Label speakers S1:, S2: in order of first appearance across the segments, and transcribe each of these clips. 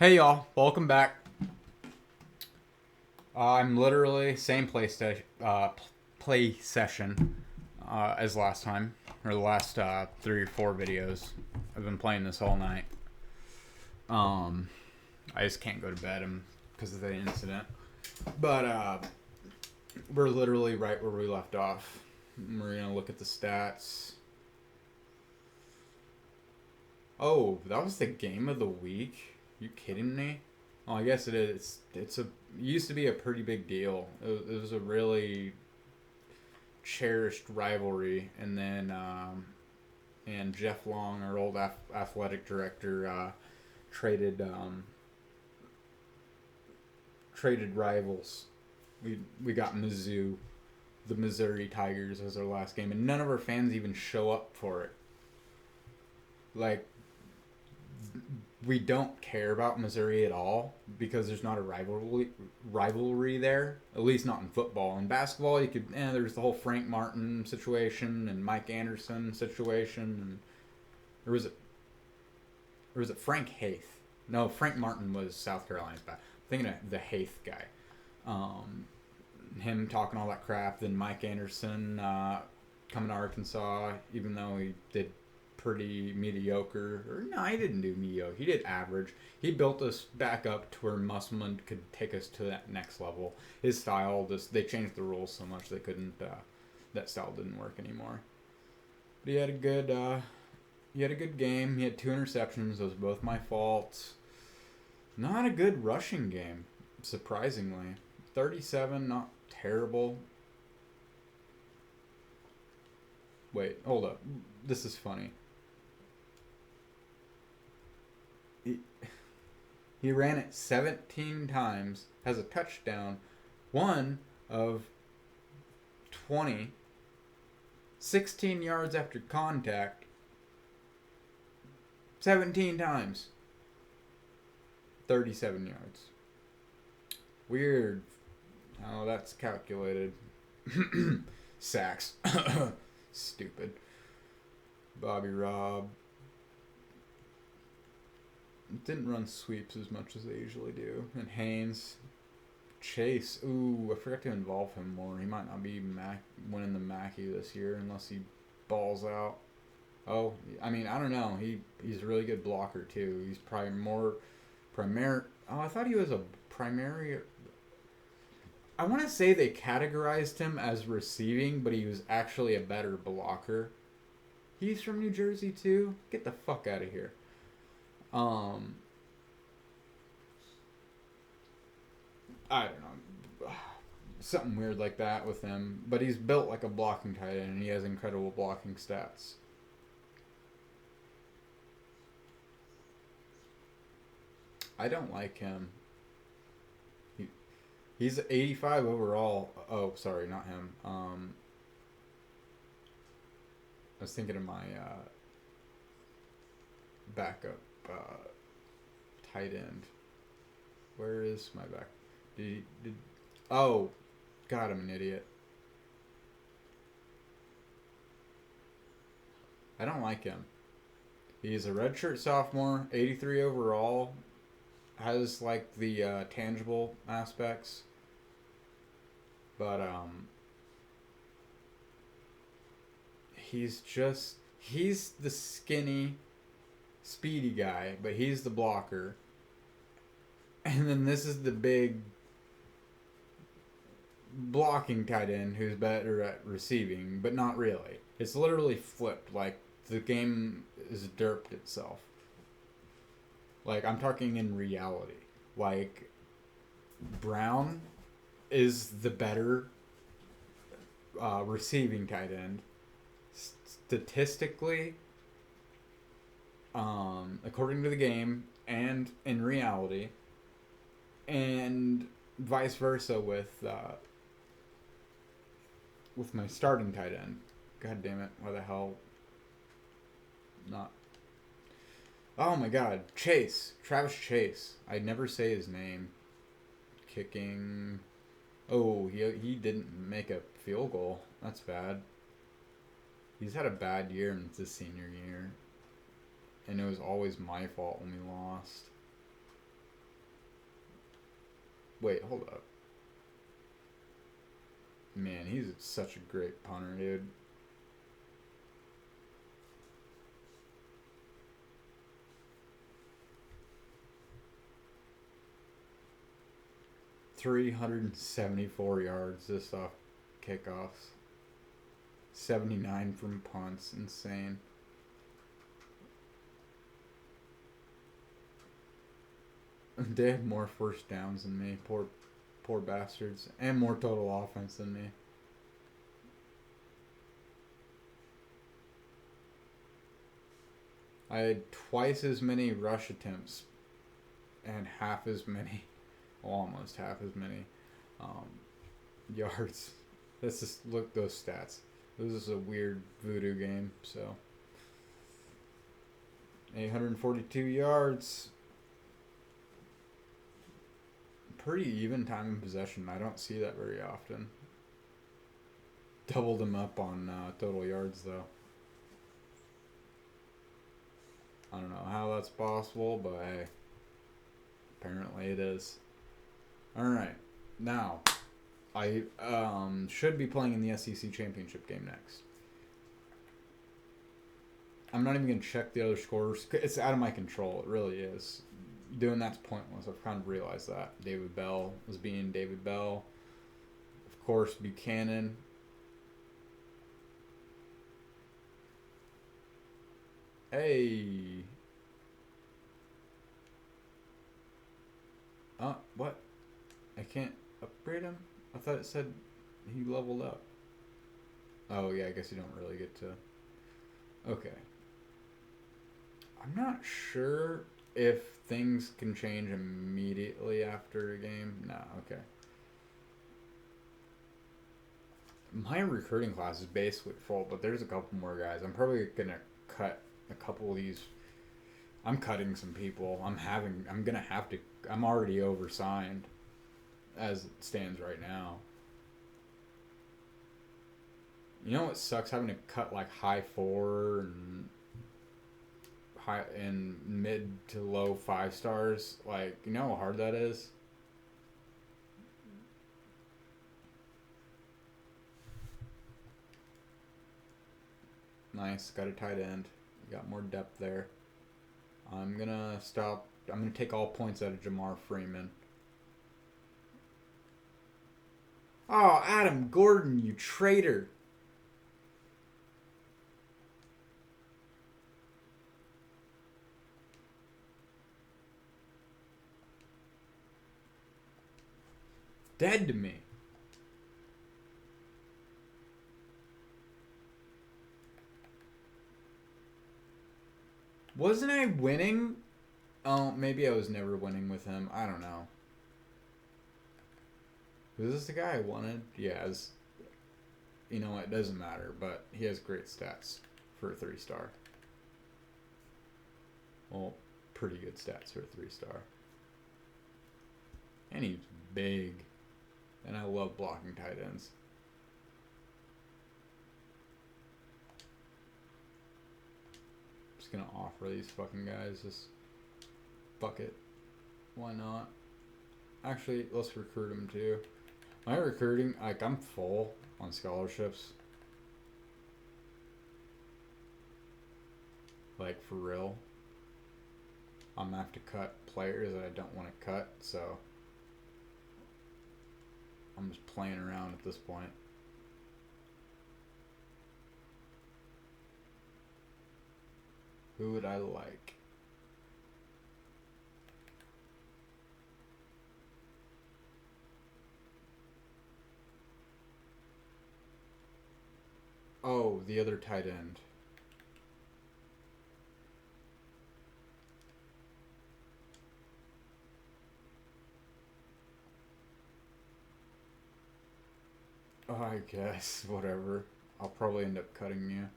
S1: Hey y'all, welcome back. I'm literally same play session as last time, or the last 3 or 4 videos. I've been playing this all night. I just can't go to bed because of the incident. But we're literally right where we left off. We're gonna look at the stats. Oh, that was the game of the week. You kidding me? Oh, I guess it is. It used to be a pretty big deal. It was a really cherished rivalry, and then and Jeff Long, our old athletic director, traded rivals. We got Mizzou, the Missouri Tigers, as our last game, and none of our fans even show up for it. Like, we don't care about Missouri at all because there's not a rivalry there. At least not in football. In basketball, there's the whole Frank Martin situation and Mike Anderson situation, and or was it Frank Haith? No, Frank Martin was South Carolina's back. I'm thinking of the Haith guy. Him talking all that crap. Then Mike Anderson coming to Arkansas, even though he did pretty mediocre. Or no, he didn't do mediocre. He did average. He built us back up to where Musselman could take us to that next level. His style, they changed the rules so much they couldn't. That style didn't work anymore. But he had a good game. He had 2 interceptions. Those were both my fault. Not a good rushing game, surprisingly. 37, not terrible. Wait, hold up. This is funny. He ran it 17 times, has a touchdown, 1 of 20, 16 yards after contact, 17 times, 37 yards. Weird. Oh, that's calculated. Sacks. Stupid. Bobby Robb. Didn't run sweeps as much as they usually do. And Haynes. Chase. Ooh, I forgot to involve him more. He might not be winning the Mackey this year unless he balls out. Oh, I mean, I don't know. He's a really good blocker, too. He's probably more primary. Oh, I thought he was a primary. I want to say they categorized him as receiving, but he was actually a better blocker. He's from New Jersey, too? Get the fuck out of here. I don't know. Something weird like that with him. But he's built like a blocking tight end, and he has incredible blocking stats. I don't like him. He's 85 overall. Oh, sorry, not him. I was thinking of my backup tight end. Where is my back? Oh, God, I'm an idiot. I don't like him. He's a redshirt sophomore, 83 overall. Has like the tangible aspects, but he's the skinny, speedy guy, but he's the blocker. And then this is the big blocking tight end who's better at receiving, but not really. It's literally flipped. Like, the game is derped itself. Like, I'm talking in reality. Like, Brown is the better receiving tight end. Statistically, according to the game, and in reality, and vice versa with my starting tight end. God damn it! Why the hell not? Oh my God, Travis Chase. I never say his name. Kicking. Oh, he didn't make a field goal. That's bad. He's had a bad year in his senior year. And it was always my fault when we lost. Wait, hold up. Man, he's such a great punter, dude. $374 yards just off kickoffs. 79 from punts. Insane. They have more first downs than me. Poor bastards. And more total offense than me. I had twice as many rush attempts and half as many, well, almost half as many yards. Let's just look at those stats. This is a weird voodoo game, so 842 yards. Pretty even time of possession. I don't see that very often. Doubled him up on total yards, though. I don't know how that's possible, but hey, apparently it is. Alright, now, I should be playing in the SEC championship game next. I'm not even going to check the other scores. It's out of my control. It really is. Doing that's pointless. I've kind of realized that. David Bell was being David Bell. Of course, Buchanan. Hey. What? I can't upgrade him? I thought it said he leveled up. Oh, yeah, I guess you don't really get to... Okay. I'm not sure if things can change immediately after a game. No, okay. My recruiting class is basically full, but there's a couple more guys. I'm probably going to cut a couple of these. I'm cutting some people. I'm already oversigned as it stands right now. You know what sucks? Having to cut like high 4 and mid to low 5 stars. Like, you know how hard that is? Nice, got a tight end. Got more depth there. I'm gonna take all points out of Jamar Freeman. Oh, Adam Gordon, you traitor. Dead to me. Wasn't I winning? Oh, maybe I was never winning with him. I don't know. Is this the guy I wanted? Yeah, you know what? It doesn't matter, but he has great stats for a 3-star. Well, pretty good stats for a 3-star. And he's big. And I love blocking tight ends. Just gonna offer these fucking guys. Just fuck it. Why not? Actually, let's recruit them too. My recruiting, like, I'm full on scholarships. Like, for real. I'm gonna have to cut players that I don't want to cut, so I'm just playing around at this point. Who would I like? Oh, the other tight end. Oh, I guess. Whatever. I'll probably end up cutting you.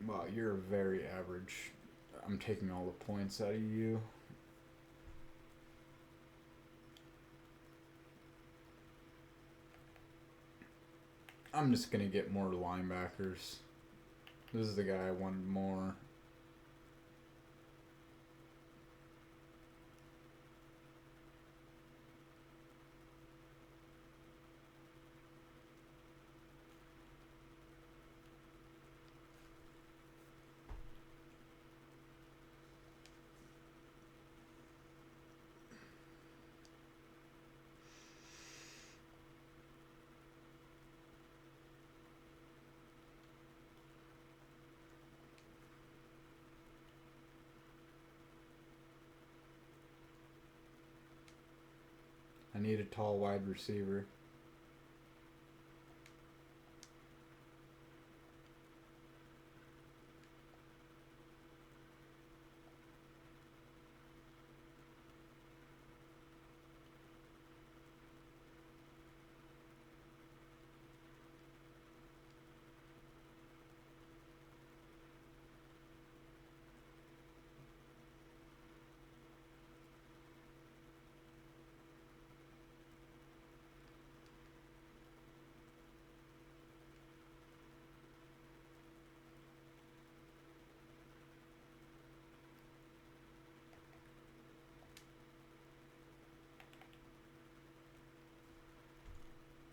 S1: Wow, you're very average. I'm taking all the points out of you. I'm just going to get more linebackers. This is the guy I wanted more. I need a tall wide receiver.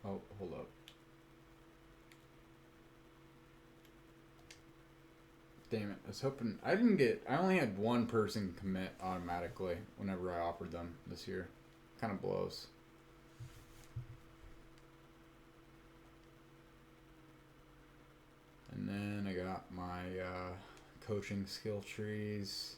S1: Oh, hold up. Damn it. I was hoping... I only had one person commit automatically whenever I offered them this year. Kind of blows. And then I got my coaching skill trees.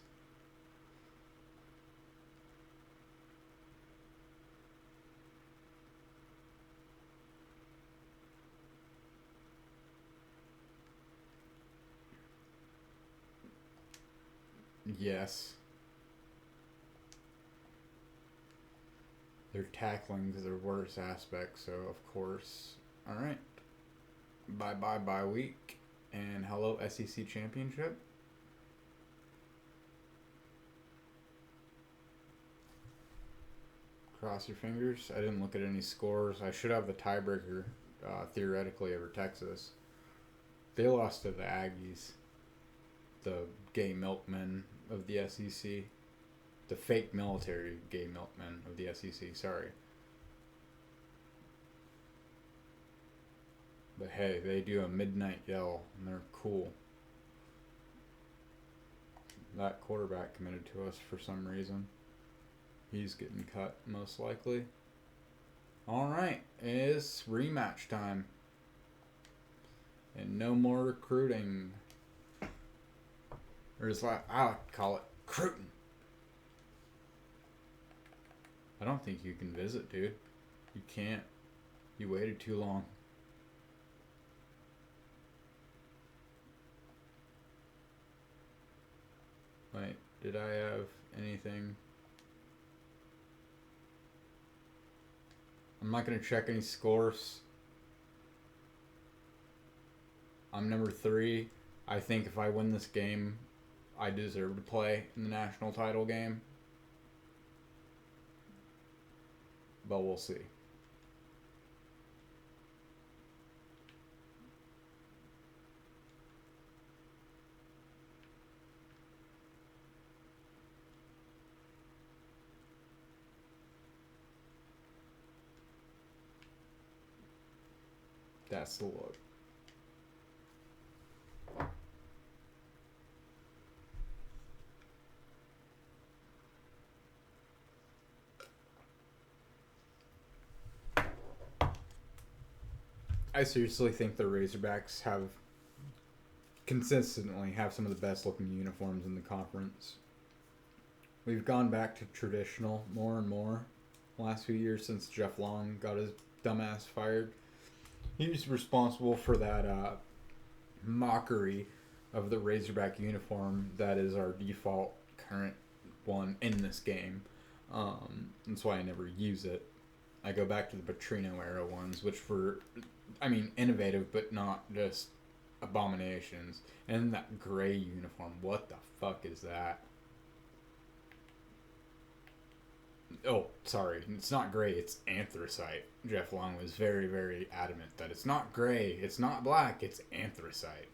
S1: Yes. Their tackling is their worst aspect, so of course. Alright. Bye week. And hello SEC Championship. Cross your fingers. I didn't look at any scores. I should have the tiebreaker theoretically over Texas. They lost to the Aggies. The gay milkmen of the SEC. The fake military gay milkmen of the SEC. Sorry. But hey, they do a midnight yell, and they're cool. That quarterback committed to us for some reason. He's getting cut, most likely. Alright, it's rematch time. And no more recruiting. Or as I like to call it, recruiting. I don't think you can visit, dude. You can't. You waited too long. Wait, did I have anything? I'm not going to check any scores. I'm number 3. I think if I win this game, I deserve to play in the national title game. But we'll see. That's the look. I seriously think the Razorbacks consistently have some of the best looking uniforms in the conference. We've gone back to traditional more and more the last few years since Jeff Long got his dumbass fired. He was responsible for that mockery of the Razorback uniform that is our default current one in this game. That's why I never use it. I go back to the Petrino era ones, which were, innovative, but not just abominations. And that gray uniform, what the fuck is that? Oh, sorry. It's not gray. It's anthracite. Jeff Long was very, very adamant that it's not gray. It's not black. It's anthracite.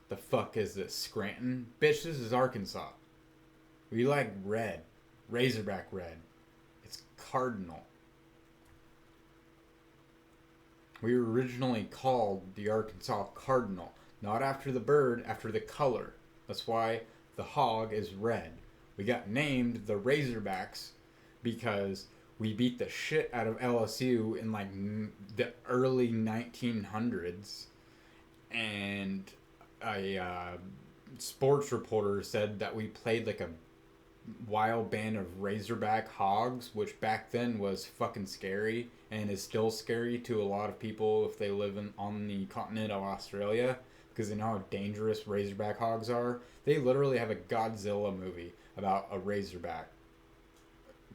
S1: The fuck is this? Scranton? Bitch, this is Arkansas. We like red. Razorback red. It's cardinal. We were originally called the Arkansas Cardinal. Not after the bird, after the color. That's why the hog is red. We got named the Razorbacks because we beat the shit out of LSU in like the early 1900s. And a sports reporter said that we played like a wild band of Razorback hogs, which back then was fucking scary and is still scary to a lot of people if they live on the continent of Australia, because they know how dangerous Razorback hogs are. They literally have a Godzilla movie about a Razorback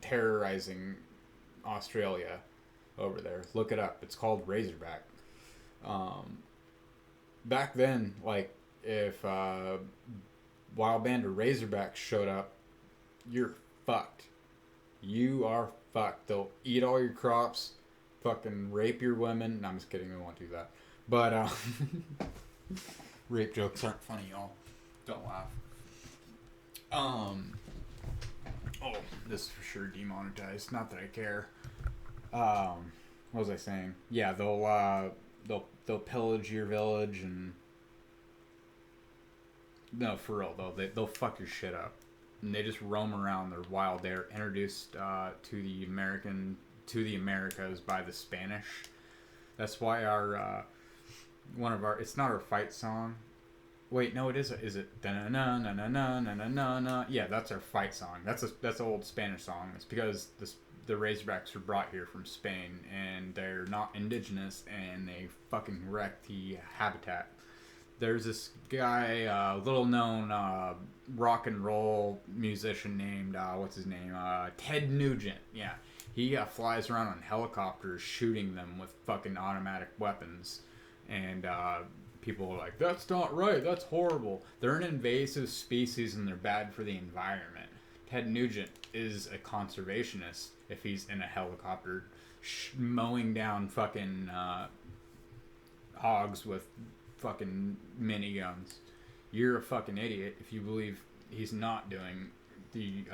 S1: terrorizing Australia over there. Look it up. It's called Razorback. Back then, like, if wild band of Razorbacks showed up, you're fucked. You are fucked. They'll eat all your crops, fucking rape your women. No, I'm just kidding. I won't do that. But, rape jokes aren't funny, y'all. Don't laugh. Oh, this is for sure demonetized. Not that I care. What was I saying? Yeah, they'll pillage your village and... No, for real, though. They'll fuck your shit up. And they just roam around. They're wild. They're introduced to the Americas by the Spanish. That's why one of our, it's not our fight song. Wait, no, it is. Is it? Na na na na na na na na. Yeah, that's our fight song. That's an old Spanish song. It's because the Razorbacks were brought here from Spain and they're not indigenous and they fucking wrecked the habitat. There's this guy, little known rock and roll musician named, what's his name? Ted Nugent. Yeah. He flies around on helicopters shooting them with fucking automatic weapons. And people are like, that's not right. That's horrible. They're an invasive species and they're bad for the environment. Ted Nugent is a conservationist if he's in a helicopter mowing down fucking hogs with fucking miniguns. You're a fucking idiot if you believe he's not doing the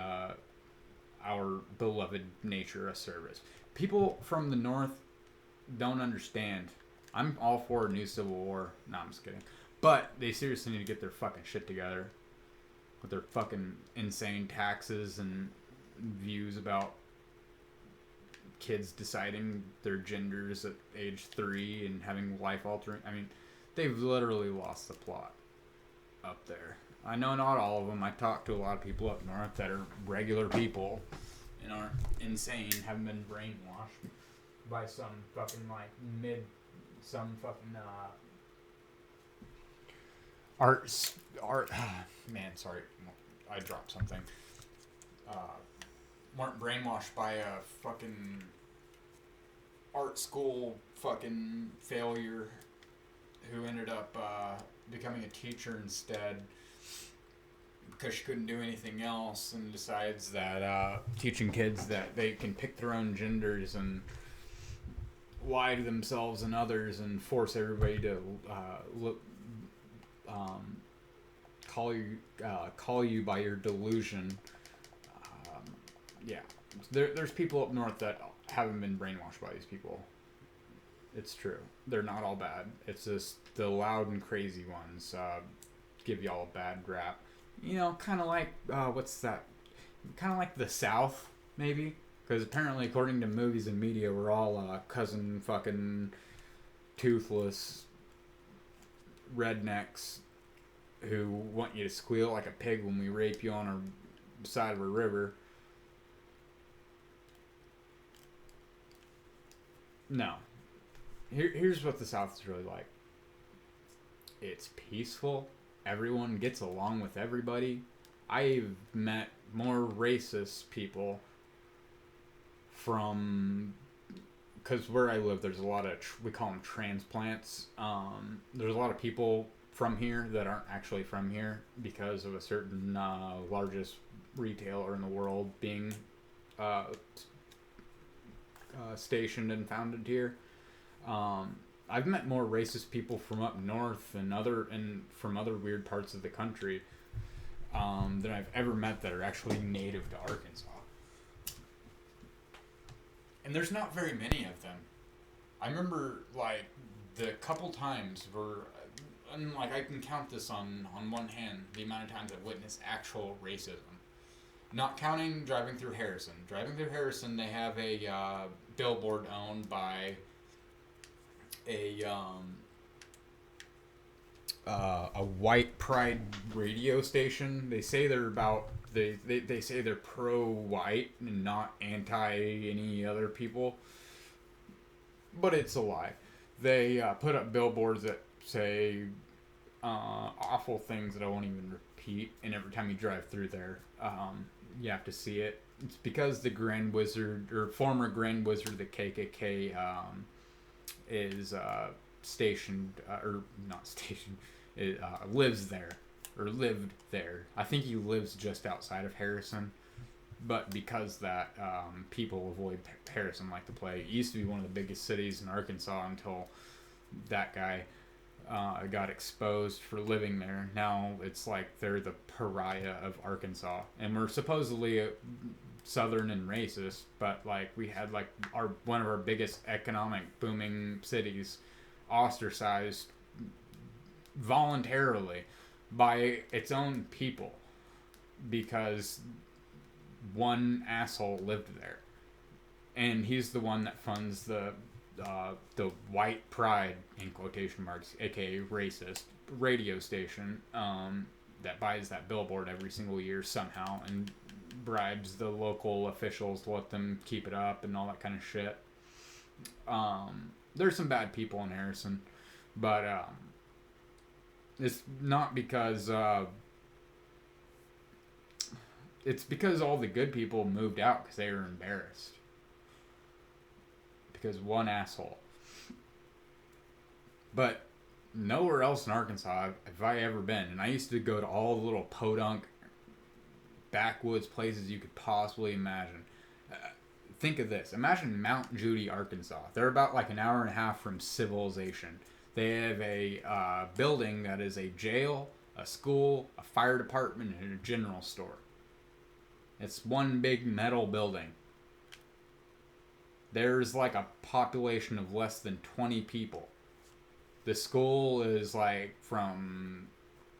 S1: our beloved nature a service. People from the north don't understand. I'm all for a new civil war. No, I'm just kidding. But they seriously need to get their fucking shit together with their fucking insane taxes and views about kids deciding their genders at age 3 and having life altering. I mean, they've literally lost the plot up there. I know not all of them. I talked to a lot of people up north that are regular people and aren't insane, haven't been brainwashed by some fucking art. Man, sorry, I dropped something. Weren't brainwashed by a fucking art school fucking failure who ended up becoming a teacher instead because she couldn't do anything else and decides that teaching kids that they can pick their own genders and lie to themselves and others and force everybody to call you by your delusion. Yeah, there's people up north that haven't been brainwashed by these people. It's true. They're not all bad. It's just the loud and crazy ones give y'all a bad rap. You know, kind of like, what's that? Kind of like the South, maybe? Because apparently, according to movies and media, we're all cousin fucking toothless rednecks who want you to squeal like a pig when we rape you on a side of a river. No. Here's what the South is really like. It's peaceful. Everyone gets along with everybody. I've met more racist people from... Because where I live, there's a lot of... we call them transplants. There's a lot of people from here that aren't actually from here because of a certain largest retailer in the world being stationed and founded here. I've met more racist people from up north and from other weird parts of the country than I've ever met that are actually native to Arkansas. And there's not very many of them. I remember, like, the couple times where, and, like, I can count this on one hand, the amount of times I've witnessed actual racism. Not counting driving through Harrison. Driving through Harrison, they have a billboard owned by a white pride radio station. They say they're they say they're pro-white and not anti any other people, but it's a lie. They put up billboards that say awful things that I won't even repeat, and every time you drive through there, you have to see it. It's because the Grand Wizard, or former Grand Wizard of the KKK, is stationed, or not stationed, lives there, or lived there. I think he lives just outside of Harrison, but because that people avoid Harrison like the plague. It used to be one of the biggest cities in Arkansas until that guy got exposed for living there. Now it's like they're the pariah of Arkansas, and we're supposedly southern and racist, but like we had like one of our biggest economic booming cities ostracized voluntarily by its own people because one asshole lived there, and he's the one that funds the white pride, in quotation marks, aka racist, radio station that buys that billboard every single year somehow and bribes the local officials to let them keep it up and all that kind of shit. There's some bad people in Harrison, but it's not because it's because all the good people moved out because they were embarrassed. Because one asshole. But nowhere else in Arkansas have I ever been. And I used to go to all the little podunk backwoods places you could possibly imagine. Think of this. Imagine Mount Judy, Arkansas. They're about like an hour and a half from civilization. They have a building that is a jail, a school, a fire department, and a general store. It's one big metal building. There's like a population of less than 20 people. The school is like from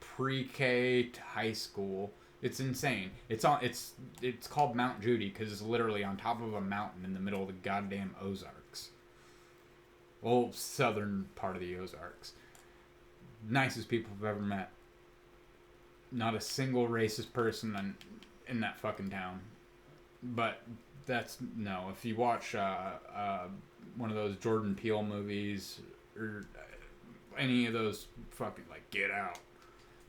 S1: pre-K to high school. It's insane. It's called Mount Judy because it's literally on top of a mountain in the middle of the goddamn Ozarks. Well, southern part of the Ozarks. Nicest people I've ever met. Not a single racist person in that fucking town. But that's no. If you watch one of those Jordan Peele movies or any of those fucking like Get Out,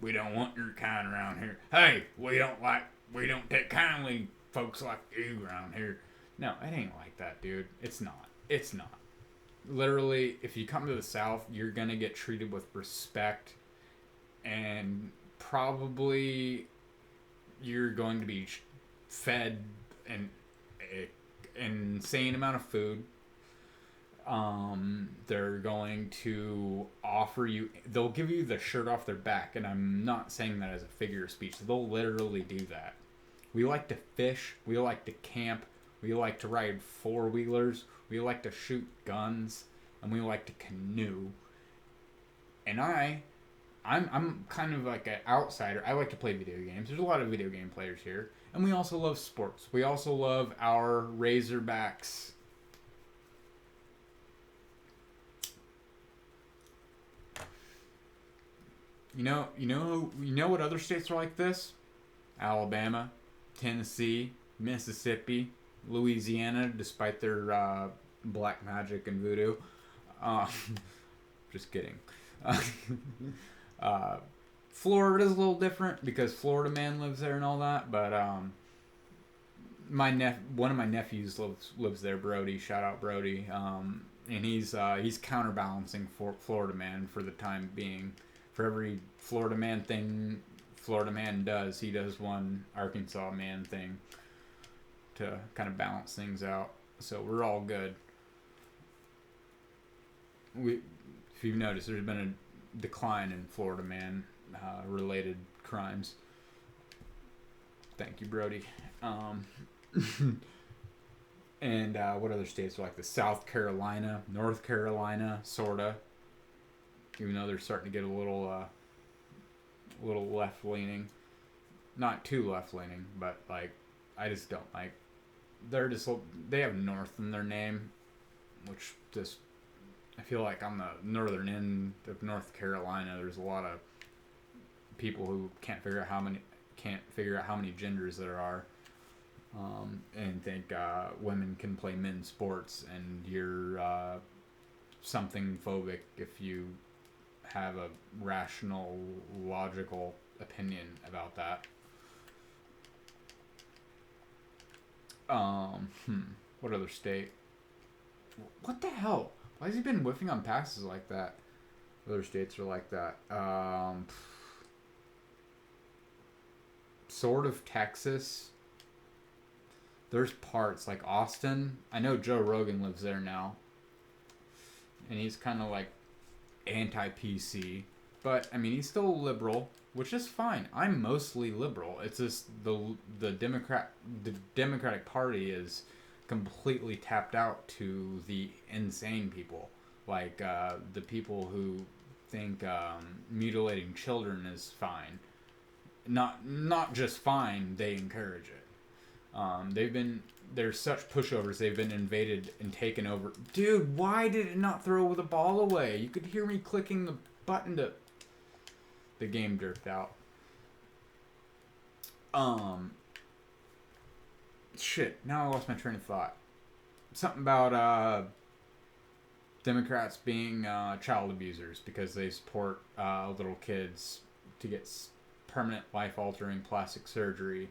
S1: we don't want your kind around here. Hey, we don't take kindly folks like you around here. No, it ain't like that, dude. It's not. It's not. Literally, if you come to the South, you're gonna get treated with respect, and probably you're going to be fed an insane amount of food. They're going to offer you, they'll give you the shirt off their back, and I'm not saying that as a figure of speech. They'll literally do that. We like to fish, we like to camp, we like to ride four-wheelers, we like to shoot guns, and we like to canoe. And I'm kind of like an outsider. I like to play video games. There's a lot of video game players here. And we also love sports. We also love our Razorbacks. You know what other states are like this? Alabama, Tennessee, Mississippi, Louisiana, despite their black magic and voodoo. Just kidding. Florida's a little different because Florida Man lives there and all that, but one of my nephews lives there, Brody. Shout out Brody. And he's counterbalancing for Florida Man for the time being. For every Florida Man thing Florida Man does, he does one Arkansas Man thing to kind of balance things out. So we're all good. If you've noticed, there's been a decline in Florida man related crimes. Thank you, Brody. And what other states are like this? South Carolina, North Carolina, sorta. Even though they're starting to get a little left leaning, not too left leaning, but like I just don't like. They have North in their name, which just I feel like on the northern end of North Carolina, there's a lot of people who can't figure out how many genders there are, and think women can play men's sports, and you're something phobic if you have a rational, logical opinion about that. What other state? What the hell? Why has he been whiffing on passes like that? Other states are like that. Sort of Texas. There's parts like Austin. I know Joe Rogan lives there now. And he's kind of like anti-PC. But, I mean, he's still liberal, which is fine. I'm mostly liberal. It's just the Democratic Party is completely tapped out to the insane people. Like, the people who think mutilating children is fine. Not just fine, they encourage it. There's such pushovers, they've been invaded and taken over. Dude, why did it not throw the ball away? You could hear me clicking the button to... The game derped out. Shit, now I lost my train of thought. Something about Democrats being child abusers because they support little kids to get permanent life-altering plastic surgery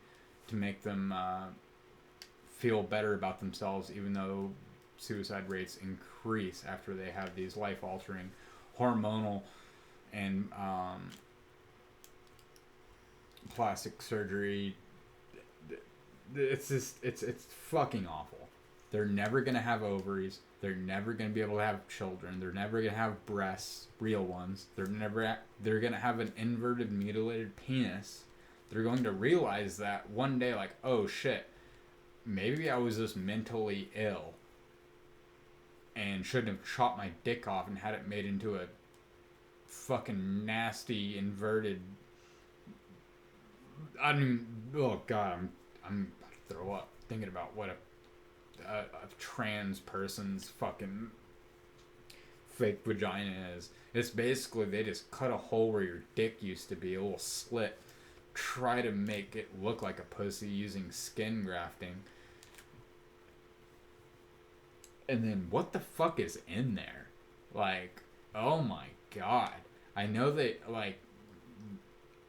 S1: to make them feel better about themselves, even though suicide rates increase after they have these life-altering hormonal and plastic surgery. It's fucking awful. They're never gonna have ovaries. They're never gonna be able to have children. They're never gonna have breasts, real ones. They're gonna have an inverted, mutilated penis. They're going to realize that one day, like, oh shit, maybe I was just mentally ill and shouldn't have chopped my dick off and had it made into a fucking nasty inverted. I mean, oh god, I'm about to throw up thinking about what a trans person's fucking fake vagina is. It's basically they just cut a hole where your dick used to be, a little slit, try to make it look like a pussy using skin grafting. And then what the fuck is in there? Like, oh my god. I know they, like,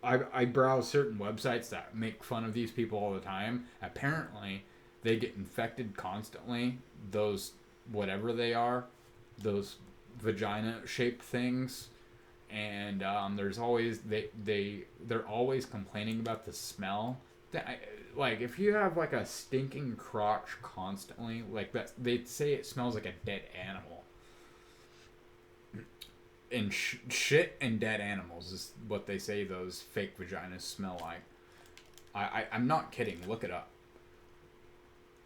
S1: I browse certain websites that make fun of these people all the time. Apparently, they get infected constantly. Those, whatever they are, those vagina-shaped things. And there's always, they're always complaining about the smell. Like, if you have, like, a stinking crotch constantly, like, that, they'd say it smells like a dead animal. And shit and dead animals is what they say those fake vaginas smell like. I'm not kidding. Look it up.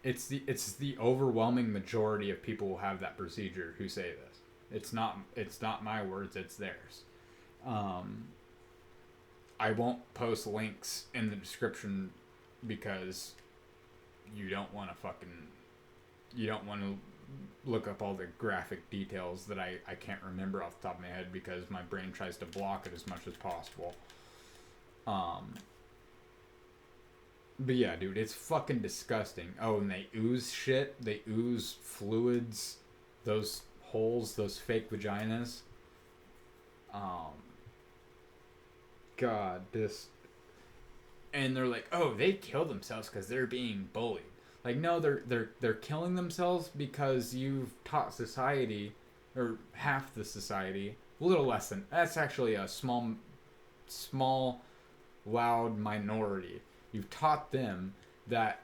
S1: It's the overwhelming majority of people who have that procedure who say this. It's not my words. It's theirs. I won't post links in the description because you don't want to look up all the graphic details that I can't remember off the top of my head because my brain tries to block it as much as possible. But yeah, dude, it's fucking disgusting. Oh, and they ooze shit. They ooze fluids. Those holes, those fake vaginas. God, this... And they're like, oh, they kill themselves because they're being bullied. Like, no, they're killing themselves because you've taught society, or half the society, a little less than, that's actually a small, loud minority. You've taught them that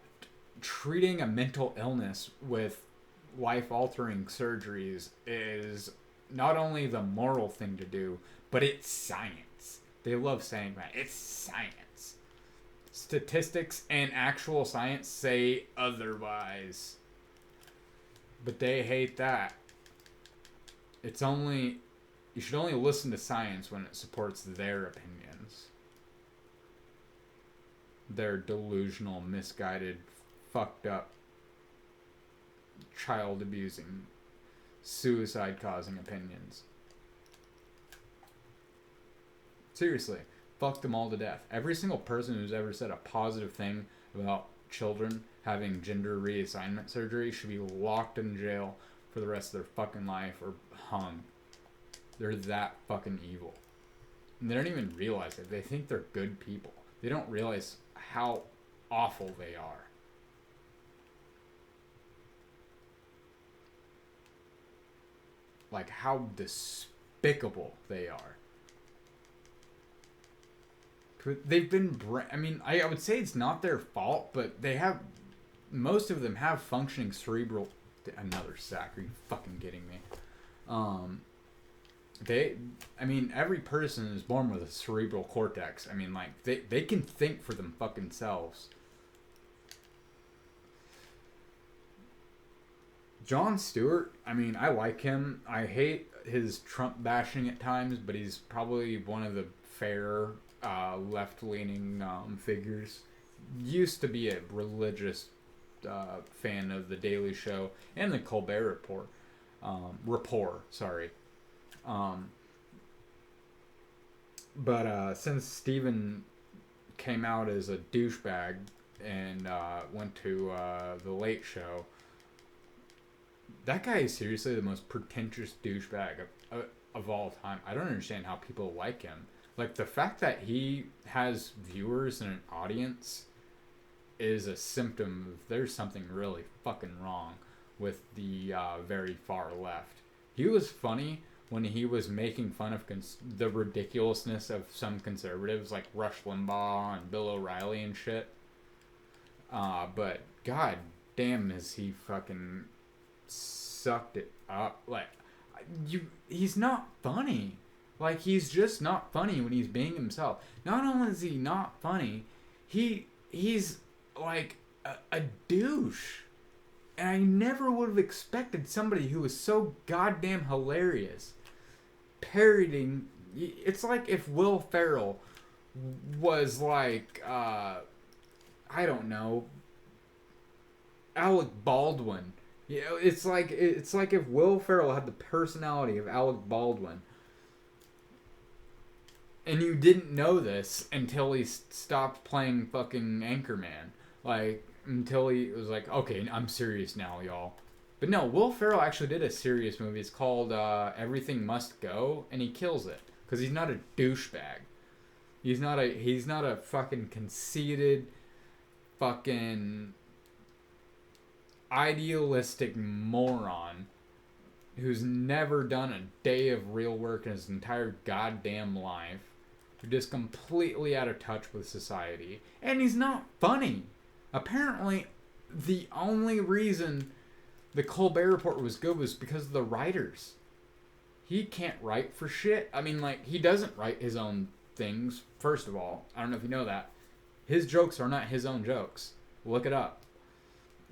S1: treating a mental illness with life-altering surgeries is not only the moral thing to do, but it's science. They love saying that. It's science. Statistics and actual science say otherwise. But they hate that. It's only... You should only listen to science when it supports their opinions. Their delusional, misguided, fucked up, child abusing, suicide causing opinions. Seriously, fuck them all to death. Every single person who's ever said a positive thing about children having gender reassignment surgery should be locked in jail for the rest of their fucking life or hung. They're that fucking evil. And they don't even realize it. They think they're good people. They don't realize how awful they are. Like how despicable they are. They've been... I would say it's not their fault, but they have... Most of them have functioning cerebral... Another sack. Are you fucking kidding me? Every person is born with a cerebral cortex. They can think for them fucking selves. Jon Stewart, I like him. I hate his Trump bashing at times, but he's probably one of the fair, left-leaning figures. Used to be a religious fan of The Daily Show and The Colbert Report. But since Steven came out as a douchebag and went to The Late Show, that guy is seriously the most pretentious douchebag of all time. I don't understand how people like him. Like, the fact that he has viewers and an audience is a symptom of there's something really fucking wrong with the very far left. He was funny when he was making fun of the ridiculousness of some conservatives like Rush Limbaugh and Bill O'Reilly and shit. But god damn, is he fucking sucked it up. Like, he's not funny. Like, he's just not funny when he's being himself. Not only is he not funny, he's like a douche. And I never would have expected somebody who was so goddamn hilarious parodying. It's like if Will Ferrell was like, I don't know, Alec Baldwin. You know, it's like if Will Ferrell had the personality of Alec Baldwin. And you didn't know this until he stopped playing fucking Anchorman. Like, until he was like, okay, I'm serious now, y'all. But no, Will Ferrell actually did a serious movie. It's called Everything Must Go, and he kills it because he's not a douchebag. He's not a fucking conceited, fucking idealistic moron who's never done a day of real work in his entire goddamn life. Just completely out of touch with society. And he's not funny. Apparently, the only reason the Colbert Report was good was because of the writers. He can't write for shit. I mean, like, he doesn't write his own things, first of all. I don't know if you know that. His jokes are not his own jokes. Look it up.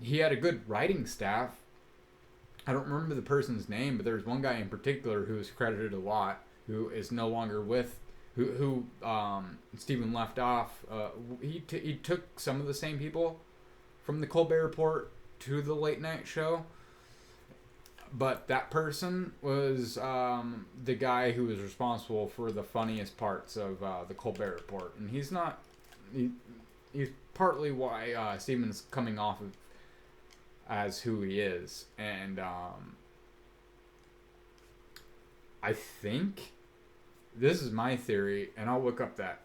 S1: He had a good writing staff. I don't remember the person's name, but there's one guy in particular who is credited a lot, who is no longer with... Who Stephen left off. He took some of the same people from the Colbert Report to the late night show, but that person was the guy who was responsible for the funniest parts of the Colbert Report, and he's not. He's partly why Stephen's coming off of as who he is, and I think. This is my theory, and I'll look up that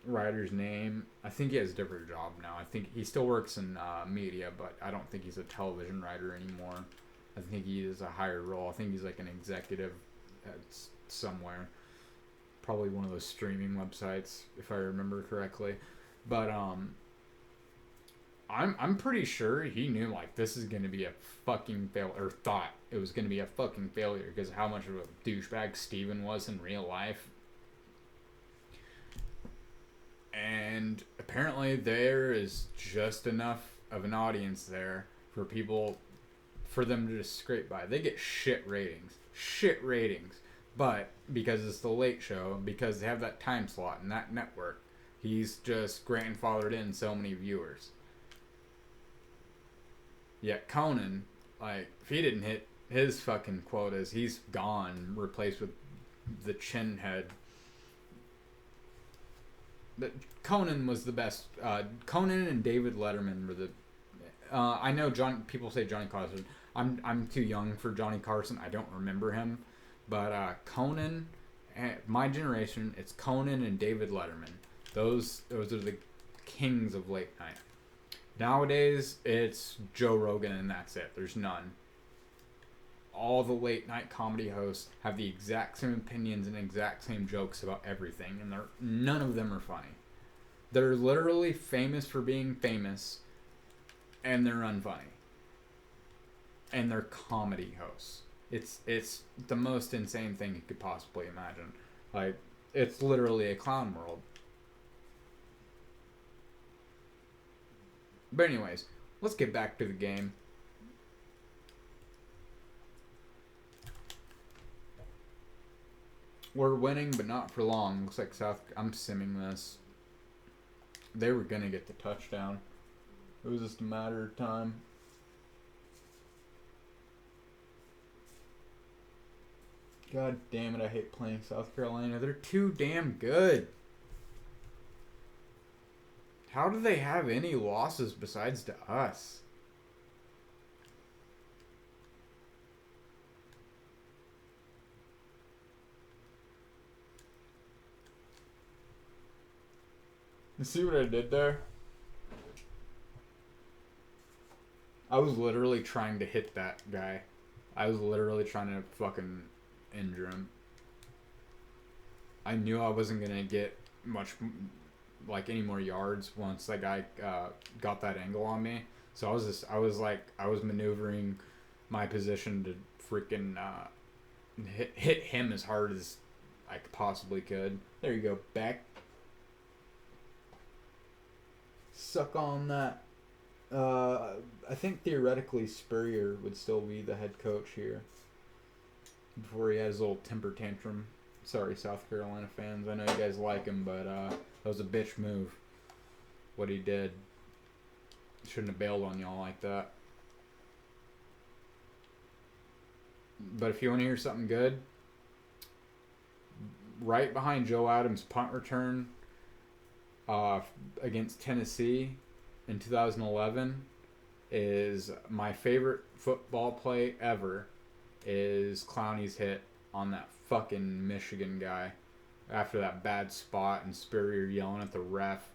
S1: writer's name. I think he has a different job now. I think he still works in media, but I don't think he's a television writer anymore. I think he is a higher role. I think he's like an executive at somewhere. Probably one of those streaming websites, if I remember correctly. But I'm pretty sure he knew like this is gonna be a fucking fail, or thought it was gonna be a fucking failure because how much of a douchebag Steven was in real life. And apparently there is just enough of an audience there for people, for them to just scrape by. They get shit ratings, but because it's the Late Show, because they have that time slot and that network, he's just grandfathered in so many viewers. Yet Conan, like, if he didn't hit his fucking quotas, he's gone, replaced with the chin head. But Conan was the best. Conan and David Letterman were the. I know people say Johnny Carson. I'm too young for Johnny Carson. I don't remember him, but Conan, my generation, it's Conan and David Letterman. Those are the kings of late night. Nowadays, it's Joe Rogan and that's it. There's none. All the late night comedy hosts have the exact same opinions and exact same jokes about everything, and none of them are funny. They're literally famous for being famous, and they're unfunny. And they're comedy hosts. It's the most insane thing you could possibly imagine. Like, it's literally a clown world. But anyways, let's get back to the game. We're winning, but not for long. Looks like I'm simming this. They were gonna get the touchdown. It was just a matter of time. God damn it, I hate playing South Carolina. They're too damn good. How do they have any losses besides to us? You see what I did there? I was literally trying to hit that guy. I was literally trying to fucking injure him. I knew I wasn't gonna get much, like, any more yards once that guy got that angle on me. So I was maneuvering my position to freaking hit him as hard as I possibly could. There you go, back. Suck on that. I think theoretically Spurrier would still be the head coach here before he had his little temper tantrum. Sorry, South Carolina fans. I know you guys like him, but that was a bitch move. What he did. Shouldn't have bailed on y'all like that. But if you want to hear something good, right behind Joe Adams' punt return against Tennessee in 2011 is my favorite football play ever. Is Clowney's hit on that fucking Michigan guy after that bad spot and Spurrier yelling at the ref.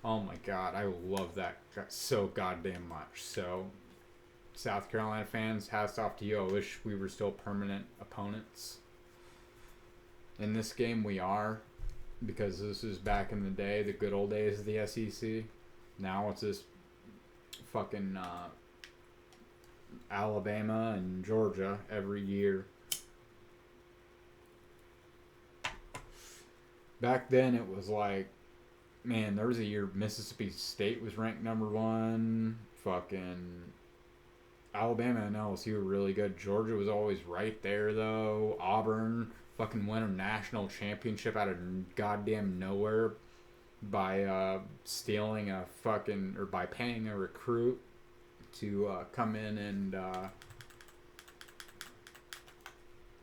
S1: Oh my god, I love that so goddamn much. So, South Carolina fans, hats off to you. I wish we were still permanent opponents. In this game, we are, because this is back in the day, the good old days of the SEC. Now it's this fucking Alabama and Georgia every year. Back then, it was like, man, there was a year Mississippi State was ranked number 1. Fucking Alabama and LSU were really good. Georgia was always right there, though. Auburn fucking won a national championship out of goddamn nowhere by stealing a fucking, or by paying a recruit to come in and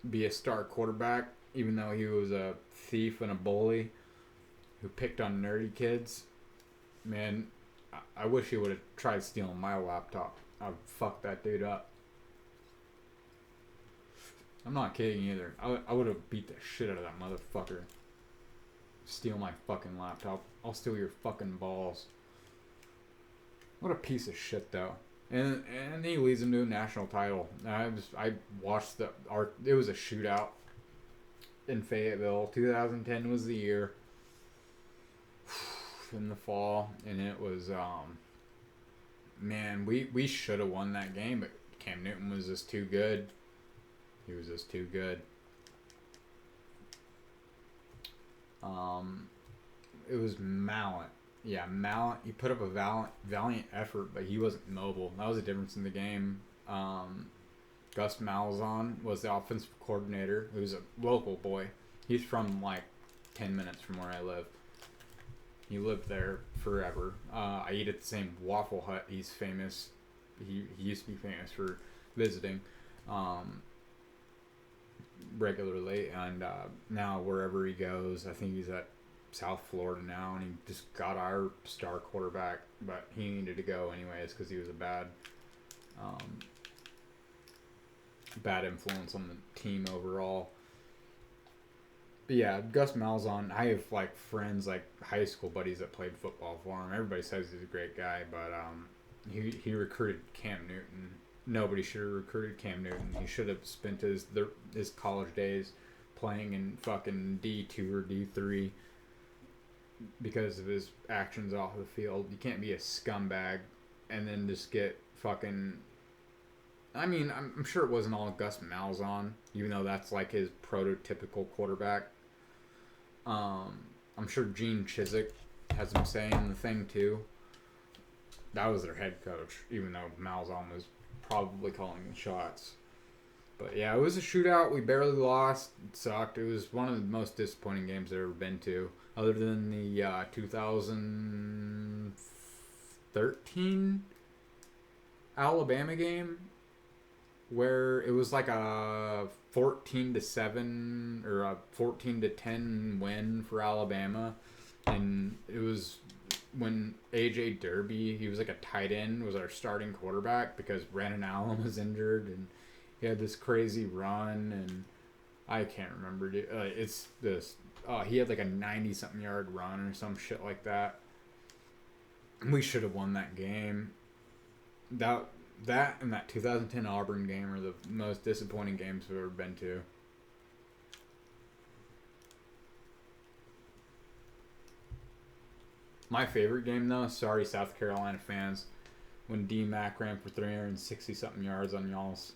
S1: be a star quarterback, even though he was a thief and a bully who picked on nerdy kids. Man, I wish he would have tried stealing my laptop. I'd fuck that dude up. I'm not kidding either. I would have beat the shit out of that motherfucker. Steal my fucking laptop. I'll steal your fucking balls. What a piece of shit, though. And he leads him to a national title. I watched it was a shootout in Fayetteville. 2010 was the year. In the fall, and it was man, we should have won that game, but Cam Newton was just too good. He was just too good. It was Mallet. Yeah, Mallet. He put up a valiant effort, but he wasn't mobile. That was the difference in the game. Gus Malzahn was the offensive coordinator. He was a local boy. He's from like 10 minutes from where I live. He lived there forever. I eat at the same Waffle Hut. He's famous. He used to be famous for visiting regularly, and now wherever he goes, I think he's at South Florida now, and he just got our star quarterback, but he needed to go anyways because he was a bad influence on the team overall. But yeah, Gus Malzahn, I have like friends, like high school buddies that played football for him. Everybody says he's a great guy, but he recruited Cam Newton. Nobody should have recruited Cam Newton. He should have spent his college days playing in fucking D2 or D3 because of his actions off the field. You can't be a scumbag and then just get fucking... I mean, I'm sure it wasn't all Gus Malzahn, even though that's like his prototypical quarterback. I'm sure Gene Chizik has him saying the thing too. That was their head coach, even though Malzahn was probably calling the shots. But yeah, it was a shootout. We barely lost. It sucked. It was one of the most disappointing games I've ever been to, other than the 2013 Alabama game, where it was like a 14-7 or a 14-10 win for Alabama, and it was when AJ Derby, he was like a tight end, was our starting quarterback because Brandon Allen was injured, and he had this crazy run, and I can't remember. It's this. He had like a 90-something yard run or some shit like that. We should have won that game. That and that 2010 Auburn game are the most disappointing games we've ever been to. My favorite game, though, sorry South Carolina fans, when D-Mac ran for 360-something yards on y'all's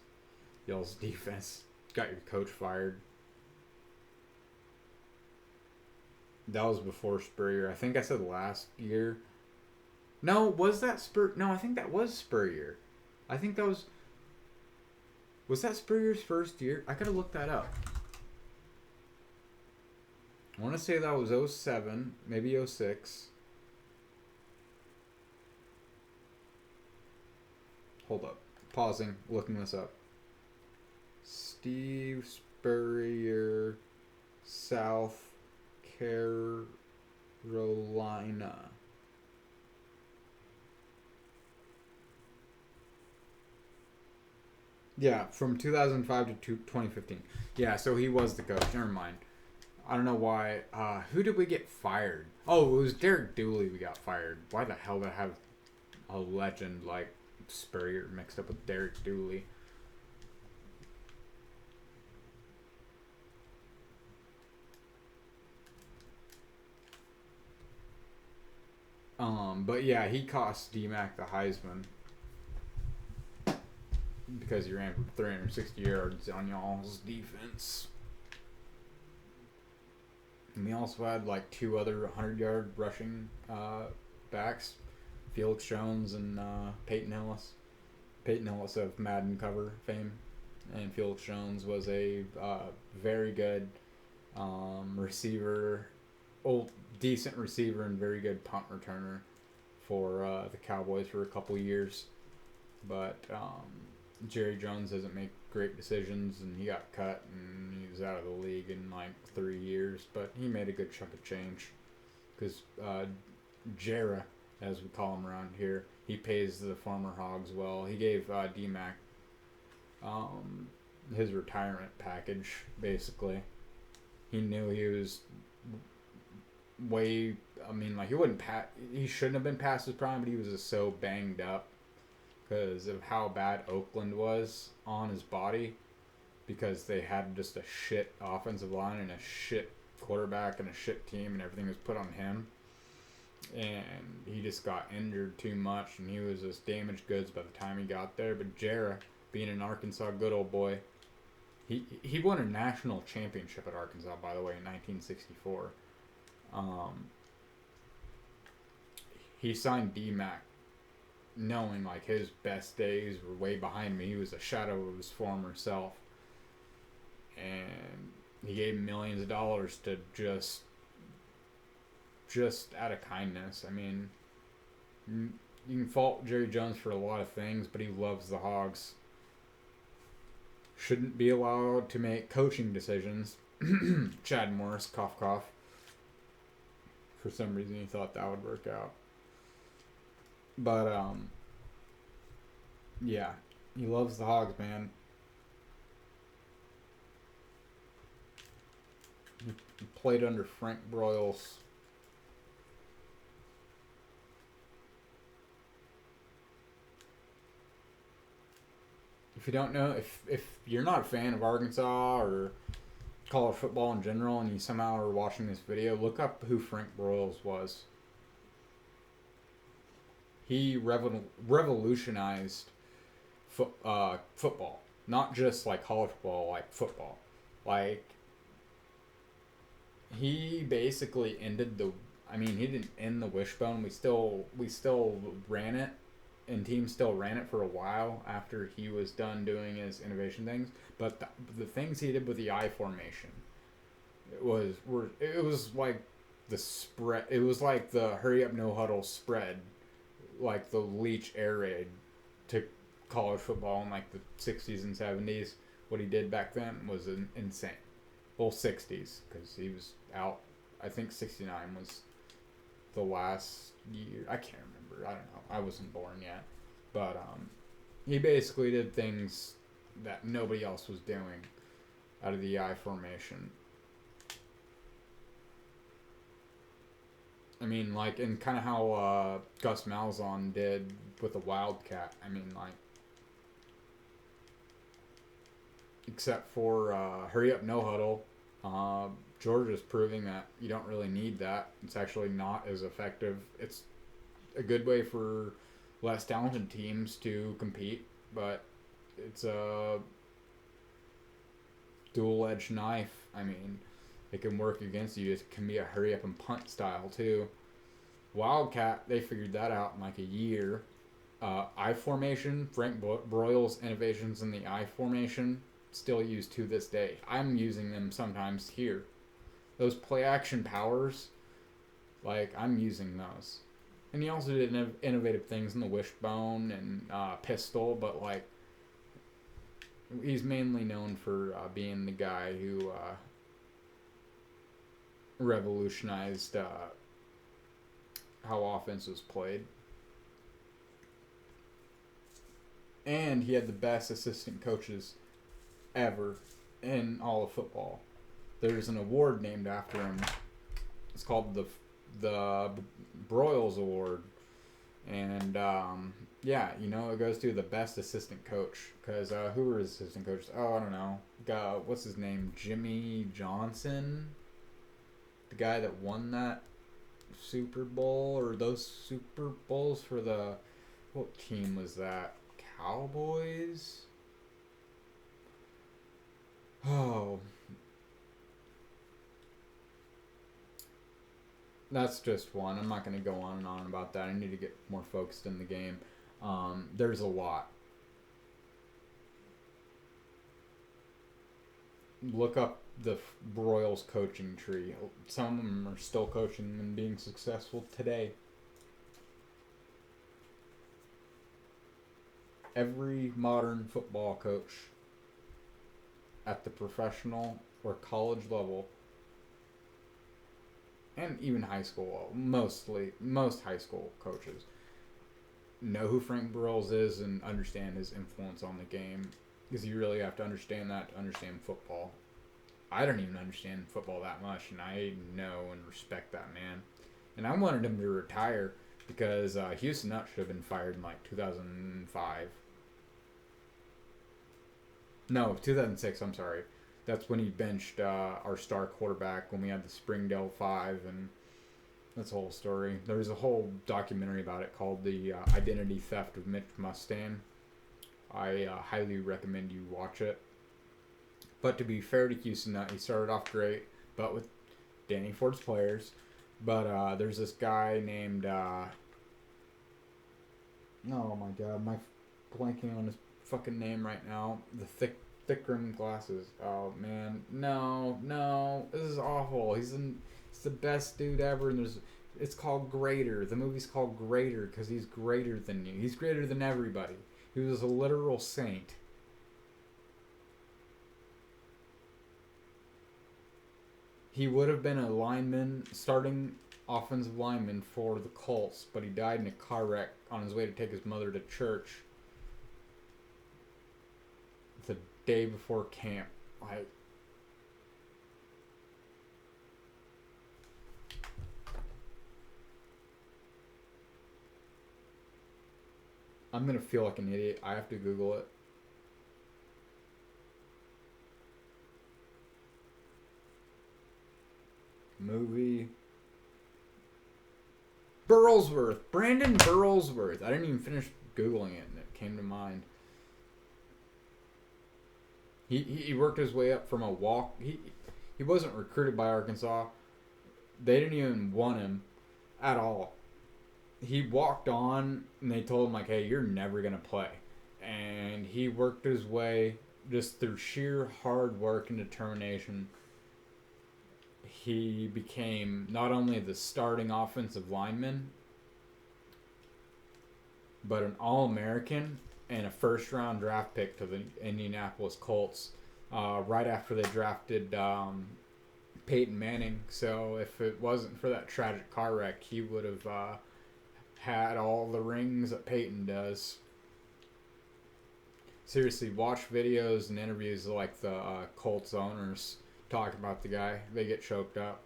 S1: defense. Got your coach fired. That was before Spurrier. I think I said last year. No, was that No, I think that was Spurrier. I think that was... Was that Spurrier's first year? I gotta look that up. I want to say that was 07, maybe 06. Hold up. Pausing, looking this up. Steve Spurrier, South Carolina. Yeah, from 2005 to 2015. Yeah, so he was the coach. Never mind. I don't know why. Who did we get fired? Oh, it was Derek Dooley we got fired. Why the hell did I have a legend like Spurrier mixed up with Derek Dooley? But yeah, he cost D-Mac the Heisman because he ran for 360 yards on y'all's defense. And we also had like two other 100-yard rushing backs, Felix Jones and Peyton Hillis. Peyton Hillis of Madden cover fame, and Felix Jones was a very good receiver, decent receiver, and very good punt returner for the Cowboys for a couple years. But Jerry Jones doesn't make great decisions, and he got cut, and he was out of the league in like 3 years. But he made a good chunk of change because Jera, as we call him around here, he pays the former Hogs well. He gave D-Mac his retirement package, basically. He knew he was way... I mean, like, he shouldn't have been past his prime, but he was just so banged up because of how bad Oakland was on his body, because they had just a shit offensive line and a shit quarterback and a shit team, and everything was put on him. and he just got injured too much, and he was just damaged goods by the time he got there. But Jarrah, being an Arkansas good old boy, he won a national championship at Arkansas, by the way, in 1964. He signed D-Mac knowing like his best days were way behind me. He was a shadow of his former self, and he gave him millions of dollars to just out of kindness. I mean, you can fault Jerry Jones for a lot of things, but he loves the Hogs. Shouldn't be allowed to make coaching decisions. Chad Morris, cough cough. For some reason he thought that would work out. But yeah, he loves the Hogs, man. He played under Frank Broyles. If you don't know, if you're not a fan of Arkansas or college football in general, and you somehow are watching this video, look up who Frank Broyles was. He revolutionized football, not just like college football, like football. Like, he basically ended the. I mean, he didn't end the wishbone. We still ran it, and teams still ran it for a while after he was done doing his innovation things. But the things he did with the I formation, it was like the spread. It was like the hurry up no huddle spread, like the Leach air raid to college football in like the 60s and 70s. What he did back then was insane. Well, 60s, because he was out. I think 69 was the last year. I can't remember. I don't know. I wasn't born yet. But he basically did things that nobody else was doing out of the I formation. I mean, like, and kind of how Gus Malzahn did with the Wildcat. I mean, like, except for hurry up no huddle, Georgia's proving that you don't really need that. It's actually not as effective. It's a good way for less talented teams to compete, but it's a dual-edged knife. I mean, it can work against you. It can be a hurry up and punt style too. Wildcat, they figured that out in like a year. I formation, Frank Broyles' innovations in the I formation, still used to this day. I'm using them sometimes here. Those play action powers, like, I'm using those. And he also did innovative things in the wishbone and pistol, but like, he's mainly known for being the guy who revolutionized how offense was played. And he had the best assistant coaches ever in all of football. There's an award named after him. It's called the Broyles Award. And yeah, you know, it goes to the best assistant coach. Because who were his assistant coaches? Oh, I don't know. What's his name? Jimmy Johnson? The guy that won that Super Bowl, or those Super Bowls for the, what team was that? Cowboys? Oh. That's just one. I'm not going to go on and on about that. I need to get more focused in the game. There's a lot. Look up the Broyles coaching tree. Some of them are still coaching and being successful today. Every modern football coach at the professional or college level, and even high school, most high school coaches know who Frank Broyles is and understand his influence on the game, because you really have to understand that to understand football. I don't even understand football that much, and I know and respect that man. And I wanted him to retire because Houston Nutt should have been fired in like 2005. No, 2006, I'm sorry. That's when he benched our star quarterback when we had the Springdale 5, and That's a whole story. There's a whole documentary about it called The Identity Theft of Mitch Mustang. I highly recommend you watch it. But to be fair to Houston Nutt, he started off great, but with Danny Ford's players. But there's this guy named... oh my god, am I blanking on his fucking name right now? The thick rimmed glasses. Oh man, no, this is awful. He's the best dude ever, and it's called Greater. The movie's called Greater because he's greater than you. He's greater than everybody. He was a literal saint. He would have been a lineman, starting offensive lineman for the Colts, but he died in a car wreck on his way to take his mother to church the day before camp. I'm gonna feel like an idiot. I have to Google it. Movie. Burlsworth. Brandon Burlsworth. I didn't even finish Googling it and it came to mind. He worked his way up from a walk. He wasn't recruited by Arkansas. They didn't even want him at all. He walked on and they told him like, hey, you're never going to play. And he worked his way just through sheer hard work and determination. He became not only the starting offensive lineman, but an All-American and a first-round draft pick to the Indianapolis Colts right after they drafted Peyton Manning. So if it wasn't for that tragic car wreck, he would have had all the rings that Peyton does. Seriously, watch videos and interviews like the Colts owners talk about the guy. They get choked up.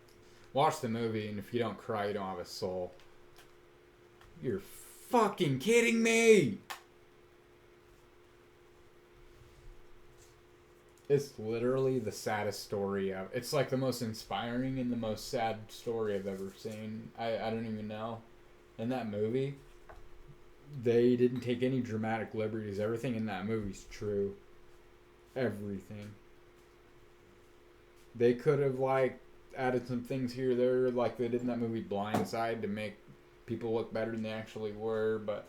S1: Watch the movie, and if you don't cry, you don't have a soul. You're fucking kidding me! It's literally the saddest story ever. It's like the most inspiring and the most sad story I've ever seen. I don't even know. In that movie, they didn't take any dramatic liberties. Everything in that movie's true. Everything. They could have like added some things here or there, like they did in that movie Blindside, to make people look better than they actually were. But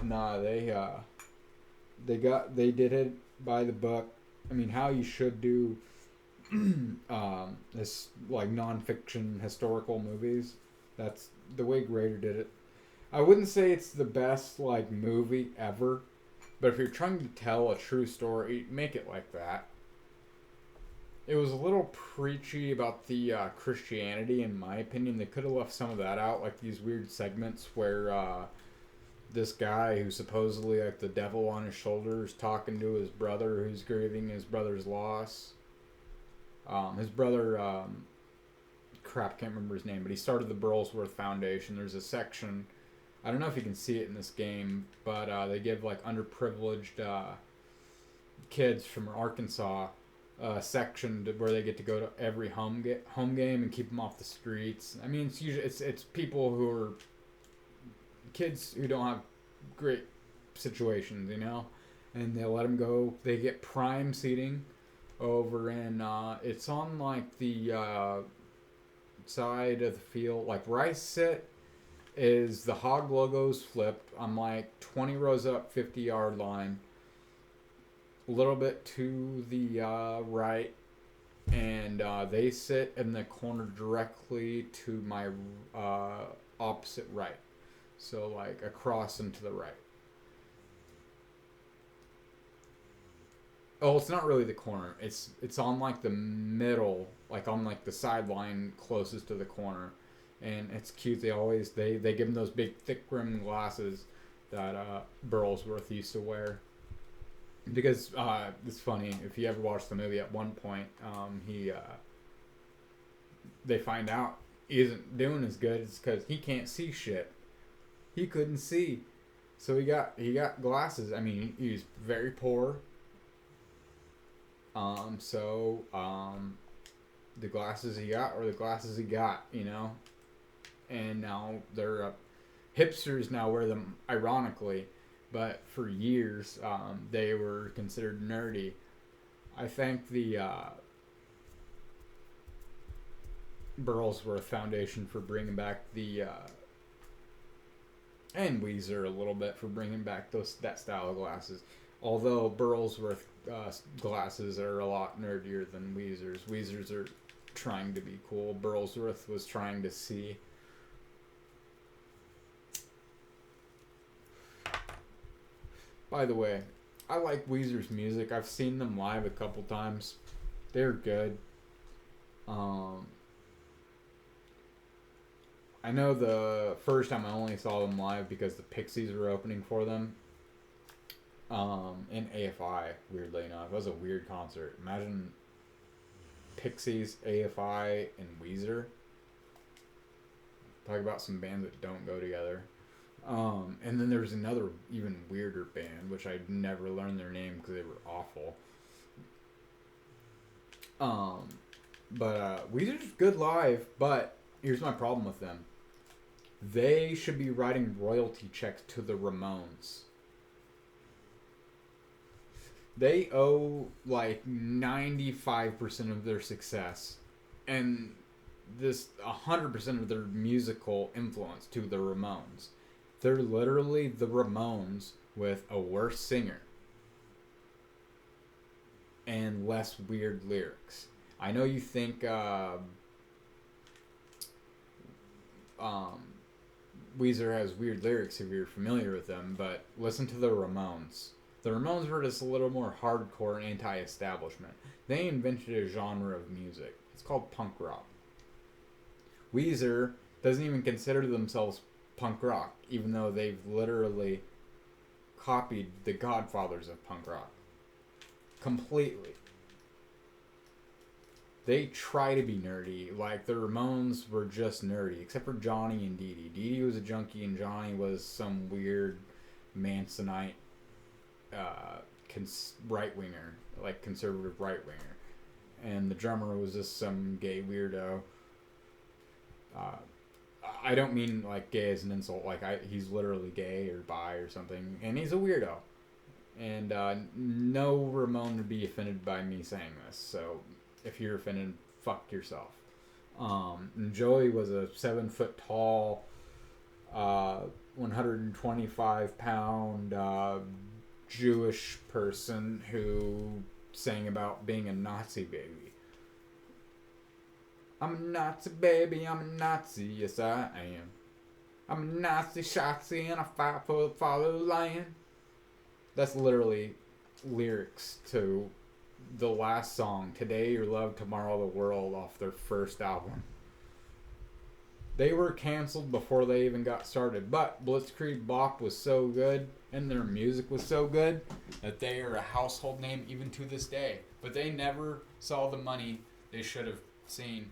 S1: nah, they did it by the book. I mean, how you should do this like nonfiction historical movies. That's the way Grader did it. I wouldn't say it's the best like movie ever, but if you're trying to tell a true story, make it like that. It was a little preachy about the Christianity, in my opinion. They could have left some of that out, like these weird segments where this guy who's supposedly like the devil on his shoulders talking to his brother who's grieving his brother's loss. His brother, crap, can't remember his name, but he started the Burlsworth Foundation. There's a section, I don't know if you can see it in this game, but they give like underprivileged kids from Arkansas section where they get to go to every home game and keep them off the streets. I mean, it's usually it's people who are kids who don't have great situations, you know, and they let them go. They get prime seating over in it's on like the side of the field, like where I sit is the Hog logo's flipped. I'm like 20 rows up, 50-yard line. A little bit to the right, and they sit in the corner directly to my opposite right, so like across and to the right. Oh, it's not really the corner. It's on like the middle, like on like the sideline closest to the corner, and it's cute. They give them those big thick rimmed glasses that Burlsworth used to wear. Because it's funny, if you ever watch the movie, at one point they find out he isn't doing as good. It's because he can't see shit. He couldn't see, so he got glasses. I mean, he was very poor. The glasses he got were the glasses he got, you know. and now they're hipsters now wear them ironically, but for years they were considered nerdy. I thank the Burlsworth Foundation for bringing back the and Weezer a little bit for bringing back that style of glasses. Although Burlsworth glasses are a lot nerdier than Weezer's. Weezer's are trying to be cool. Burlsworth was trying to see. By the way, I like Weezer's music. I've seen them live a couple times. They're good. I know the first time I only saw them live because the Pixies were opening for them. In AFI, weirdly enough. It was a weird concert. Imagine Pixies, AFI, and Weezer. Talk about some bands that don't go together. And then there's another even weirder band, which I'd never learned their name because they were awful. But Weezer's good live, but here's my problem with them. They should be writing royalty checks to the Ramones. They owe like 95% of their success and this 100% of their musical influence to the Ramones. They're literally the Ramones with a worse singer and less weird lyrics. I know you think Weezer has weird lyrics if you're familiar with them, but listen to the Ramones. The Ramones were just a little more hardcore anti-establishment. They invented a genre of music. It's called punk rock. Weezer doesn't even consider themselves punk rock, even though they've literally copied the godfathers of punk rock. Completely. They try to be nerdy, like the Ramones were just nerdy, except for Johnny and Dee Dee. Dee Dee was a junkie and Johnny was some weird Mansonite right-winger, like conservative right-winger. And the drummer was just some gay weirdo. I don't mean like gay as an insult, like he's literally gay or bi or something, and he's a weirdo. And no Ramone would be offended by me saying this, so if you're offended, fuck yourself. And Joey was a 7 foot tall, 125 pound Jewish person who sang about being a Nazi baby. I'm a Nazi baby, I'm a Nazi, yes I am. I'm a Nazi shotzi and I fight for the fatherland. That's literally lyrics to the last song, Today Your Love, Tomorrow the World, off their first album. They were canceled before they even got started, but Blitzkrieg Bop was so good and their music was so good that they are a household name even to this day. But they never saw the money they should have seen.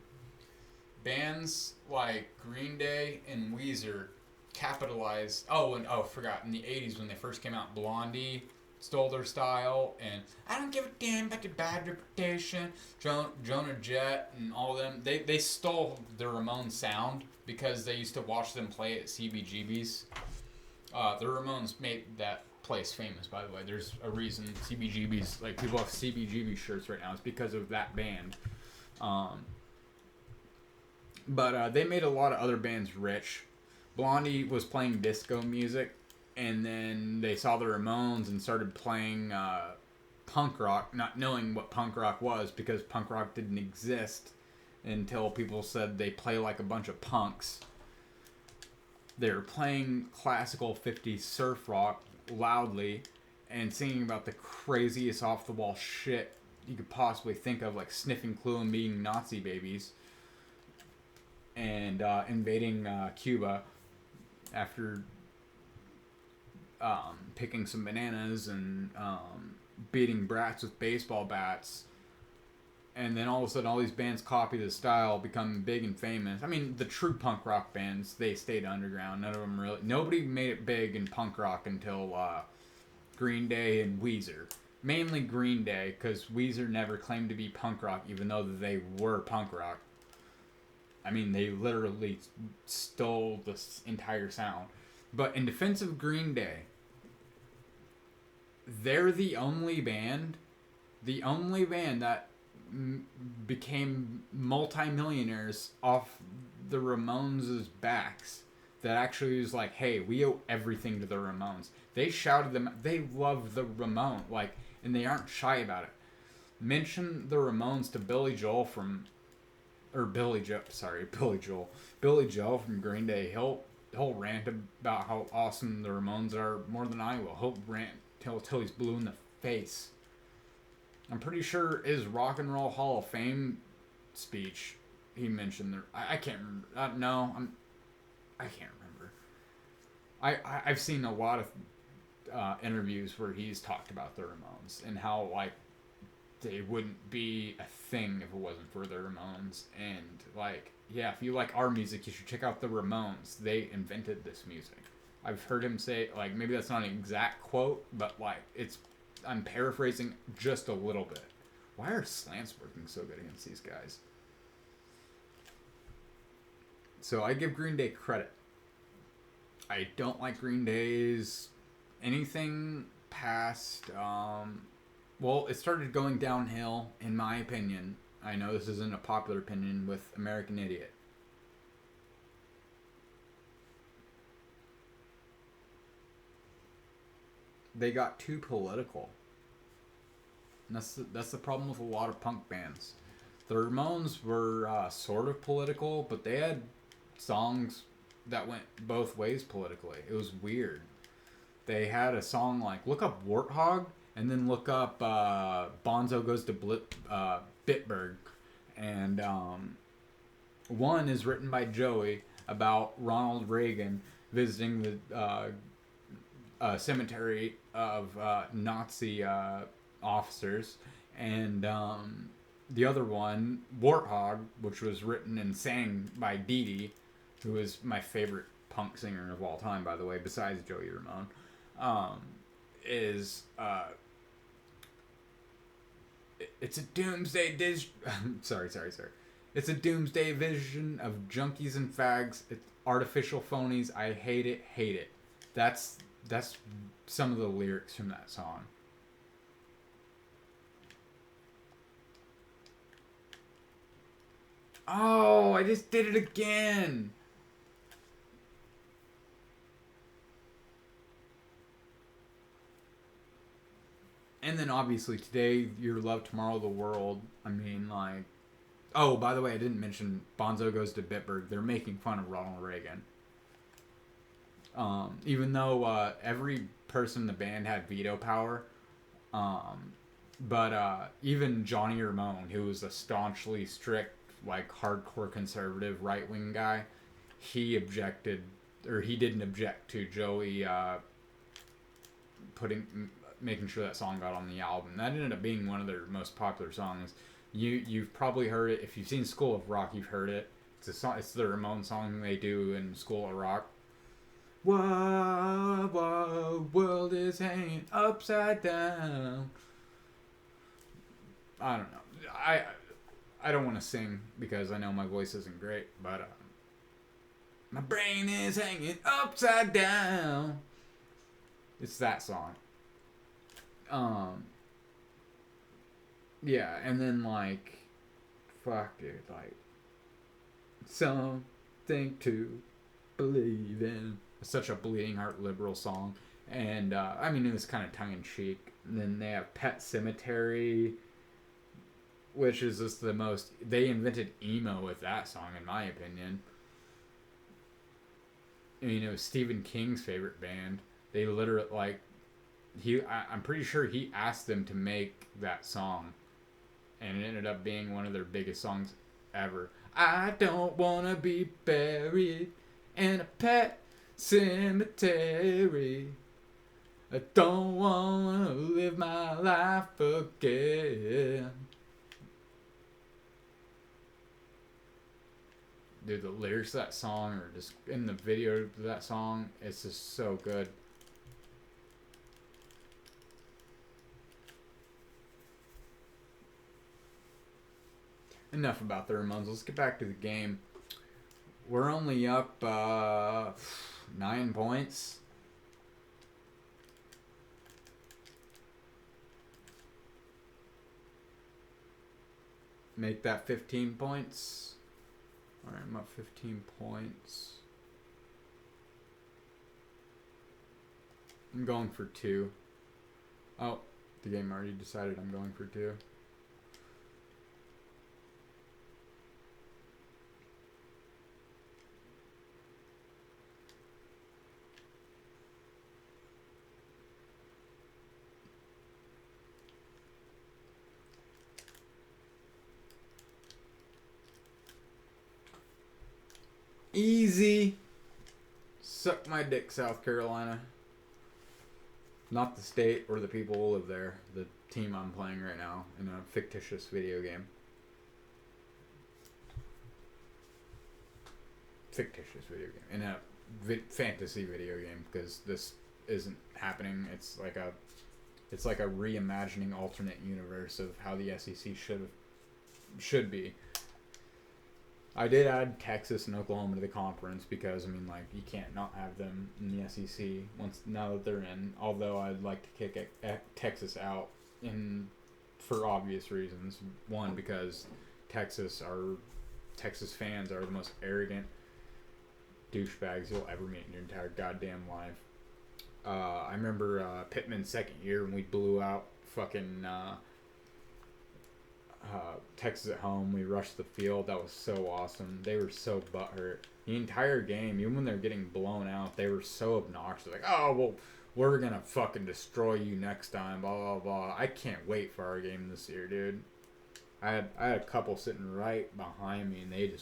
S1: Bands like Green Day and Weezer capitalized. Forgot, in the 80s when they first came out, Blondie stole their style, and I don't give a damn about your bad reputation. Jonah Jett and all of them, they stole the Ramones sound because they used to watch them play at CBGB's. The Ramones made that place famous, by the way. There's a reason CBGB's, like, people have CBGB shirts right now. It's because of that band. But they made a lot of other bands rich. Blondie was playing disco music, and then they saw the Ramones and started playing punk rock, not knowing what punk rock was because punk rock didn't exist until people said they play like a bunch of punks. They were playing classical 50s surf rock loudly and singing about the craziest off-the-wall shit you could possibly think of, like sniffing glue and being Nazi babies and invading Cuba after picking some bananas and beating brats with baseball bats. And then all of a sudden, all these bands copy the style, become big and famous. I mean, the true punk rock bands, they stayed underground. None of them really... Nobody made it big in punk rock until Green Day and Weezer. Mainly Green Day, because Weezer never claimed to be punk rock, even though they were punk rock. I mean, they literally stole this entire sound. But in defense of Green Day, they're the only band that became multimillionaires off the Ramones' backs. That actually was like, hey, we owe everything to the Ramones. They shouted them. They love the Ramones, like, and they aren't shy about it. Mention the Ramones to Billy Joel from Billy Joel from Green Day. He'll rant about how awesome the Ramones are more than I will. He'll rant till he's blue in the face. I'm pretty sure his Rock and Roll Hall of Fame speech, he mentioned there. I can't remember. I can't remember. I've seen a lot of interviews where he's talked about the Ramones and how, like, they wouldn't be a thing if it wasn't for the Ramones. And, like, yeah, if you like our music, you should check out the Ramones. They invented this music. I've heard him say, like, maybe that's not an exact quote, but, like, I'm paraphrasing just a little bit. Why are slants working so good against these guys? So I give Green Day credit. I don't like Green Day's anything past, well, it started going downhill, in my opinion. I know this isn't a popular opinion, with American Idiot. They got too political. And that's the problem with a lot of punk bands. The Ramones were sort of political, but they had songs that went both ways politically. It was weird. They had a song like, look up Warthog, and then look up Bonzo Goes to Bitburg. And one is written by Joey about Ronald Reagan visiting the cemetery of Nazi officers. And the other one, Warthog, which was written and sang by Dee Dee, who is my favorite punk singer of all time, by the way, besides Joey Ramone, is... it's a doomsday sorry. It's a doomsday vision of junkies and fags. It's artificial phonies. I hate it. That's some of the lyrics from that song. Oh, I just did it again. And then obviously today, Your Love, Tomorrow, the World. I mean, like... Oh, by the way, I didn't mention Bonzo Goes to Bitburg. They're making fun of Ronald Reagan. Even though every person in the band had veto power. But even Johnny Ramone, who was a staunchly strict, like, hardcore conservative right-wing guy, he didn't object to Joey making sure that song got on the album. That ended up being one of their most popular songs. You've probably heard it. If you've seen School of Rock, you've heard it. It's a song. It's the Ramone song they do in School of Rock. Whoa, world is hanging upside down. I don't know. I don't want to sing because I know my voice isn't great, but my brain is hanging upside down. It's that song. Yeah, and then, like, fuck, dude, like, something to believe in. It's such a bleeding heart liberal song. And, I mean, it was kind of tongue-in-cheek. And then they have Pet Sematary, which is just the most... They invented emo with that song, in my opinion. I mean, it was Stephen King's favorite band. They literally, like... I'm pretty sure he asked them to make that song. And it ended up being one of their biggest songs ever. I don't want to be buried in a pet cemetery. I don't want to live my life again. Dude, the lyrics of that song, or just in the video of that song, it's just so good. Enough about the Ramones. Let's get back to the game. We're only up 9 points. Make that 15 points. Alright, I'm up 15 points. I'm going for 2. Oh, the game already decided I'm going for 2. Easy. Suck my dick, South Carolina. Not the state or the people who live there. The team I'm playing right now in a fictitious video game. Fictitious video game. In a fantasy video game, because this isn't happening. It's like a reimagining alternate universe of how the SEC should be. I did add Texas and Oklahoma to the conference because, I mean, like, you can't not have them in the SEC now that they're in. Although I'd like to kick Texas out for obvious reasons. One, because Texas fans are the most arrogant douchebags you'll ever meet in your entire goddamn life. I remember Pittman's second year when we blew out fucking Texas at home. We rushed the field. That was so awesome. They were so butthurt. The entire game, even when they're getting blown out, they were so obnoxious. Like, oh, well, we're going to fucking destroy you next time, blah, blah, blah. I can't wait for our game this year, dude. I had a couple sitting right behind me, and they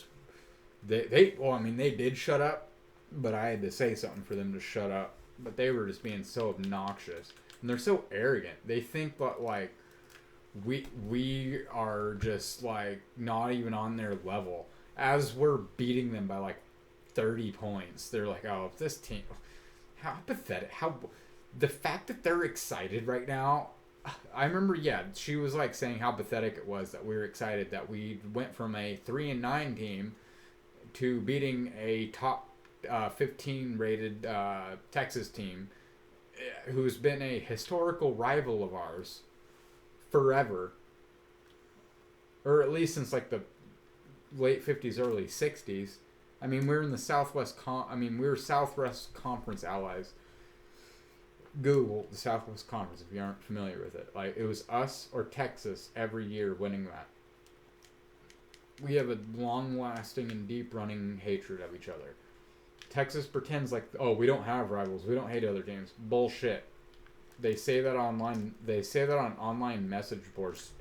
S1: did shut up, but I had to say something for them to shut up. But they were just being so obnoxious. And they're so arrogant. They think that, like, we are just, like, not even on their level. As we're beating them by, like, 30 points, they're like, oh, this team, how pathetic. The fact that they're excited right now, I remember, she was, like, saying how pathetic it was that we were excited that we went from a 3-9 team to beating a top 15 rated Texas team who's been a historical rival of ours forever, or at least since like the late 50s, early 60s. I mean, we're in the Southwest we were Southwest Conference allies. Google the Southwest Conference if you aren't familiar with it. Like, it was us or Texas every year winning that. We have a long-lasting and deep-running hatred of each other. Texas pretends like, oh, we don't have rivals. We don't hate other teams. Bullshit. They say that online. They say that on online message boards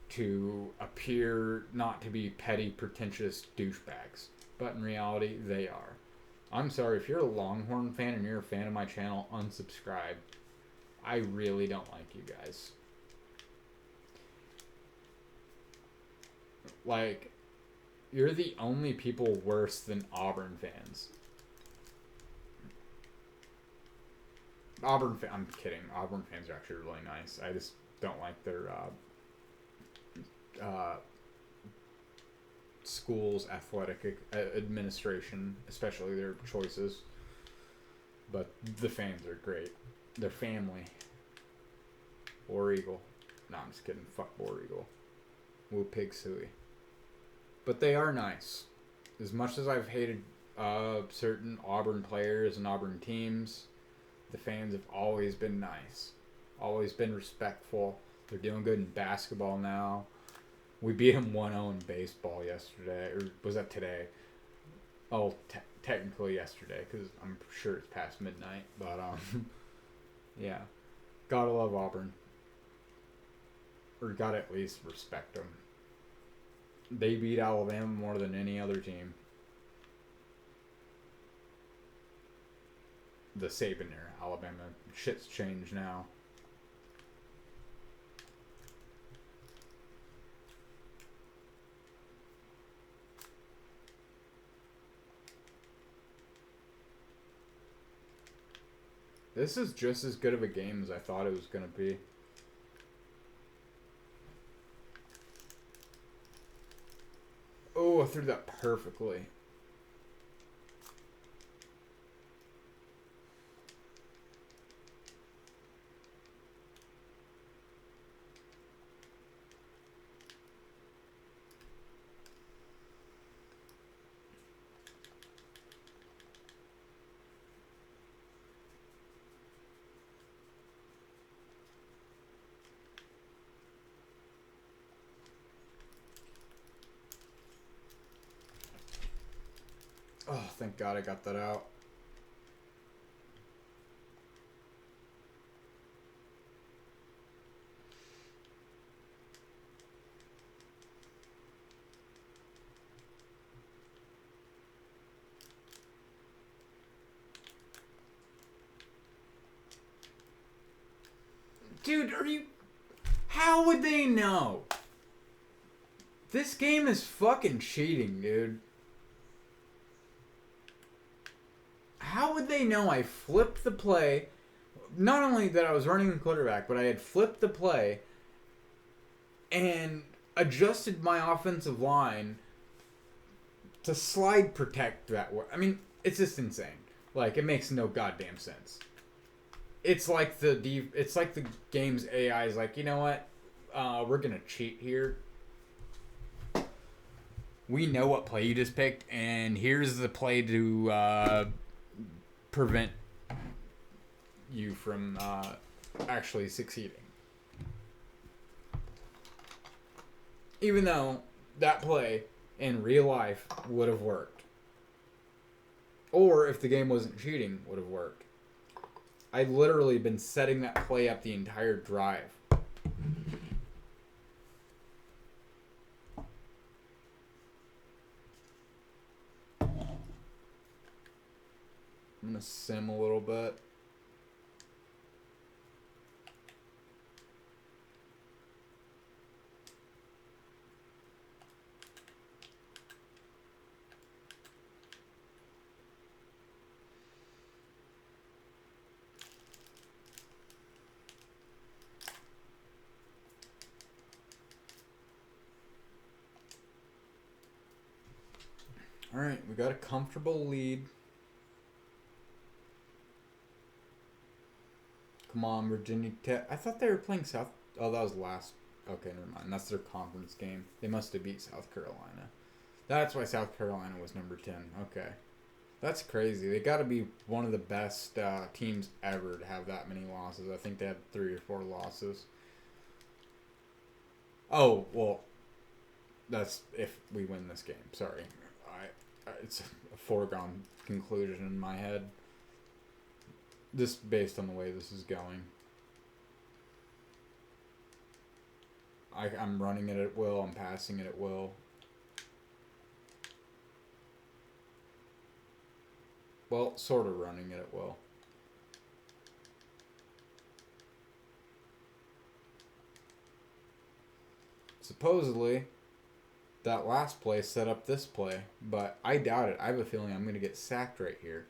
S1: to appear not to be petty, pretentious douchebags. But in reality, they are. I'm sorry, if you're a Longhorn fan and you're a fan of my channel, unsubscribe. I really don't like you guys. Like, you're the only people worse than Auburn fans. I'm kidding. Auburn fans are actually really nice. I just don't like their school's athletic administration, especially their choices. But the fans are great. They're family. War Eagle. No, I'm just kidding. Fuck War Eagle. Woo pig suey. But they are nice. As much as I've hated certain Auburn players and Auburn teams, the fans have always been nice. Always been respectful. They're doing good in basketball now. We beat them 1-0 in baseball yesterday. Or was that today? Oh, technically yesterday, because I'm sure it's past midnight. But, yeah. Gotta love Auburn. Or gotta at least respect them. They beat Alabama more than any other team. The Saban era. Alabama. Shit's changed now. This is just as good of a game as I thought it was going to be. Oh, I threw that perfectly. Oh, thank God I got that out. Dude, are you... How would they know? This game is fucking cheating, dude. How would they know I flipped the play? Not only that I was running the quarterback, but I had flipped the play and adjusted my offensive line to slide protect that way. I mean, it's just insane. Like, it makes no goddamn sense. It's like the game's AI is like, you know what? We're gonna cheat here. We know what play you just picked, and here's the play to prevent you from actually succeeding. Even though that play in real life would have worked. Or if the game wasn't cheating, would have worked. I've literally been setting that play up the entire drive. I'm going to sim a little bit. All right, we got a comfortable lead. Come on, Virginia Tech. I thought they were playing South. Oh, that was last. Okay, never mind. That's their conference game. They must have beat South Carolina. That's why South Carolina was number 10. Okay. That's crazy. They got to be one of the best teams ever to have that many losses. I think they had 3 or 4 losses. Oh, well, that's if we win this game. Sorry. It's a foregone conclusion in my head. Just based on the way this is going. I'm running it at will. I'm passing it at will. Well, sort of running it at will. Supposedly, that last play set up this play, but I doubt it. I have a feeling I'm going to get sacked right here.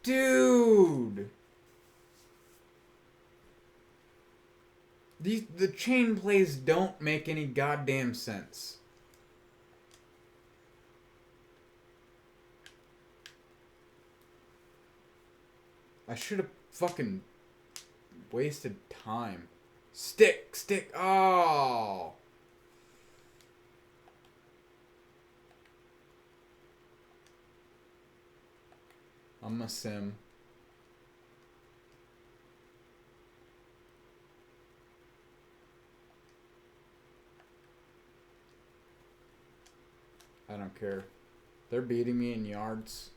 S1: Dude! The chain plays don't make any goddamn sense. I should have fucking wasted time. Stick. Oh! I'm a sim. I don't care. They're beating me in yards.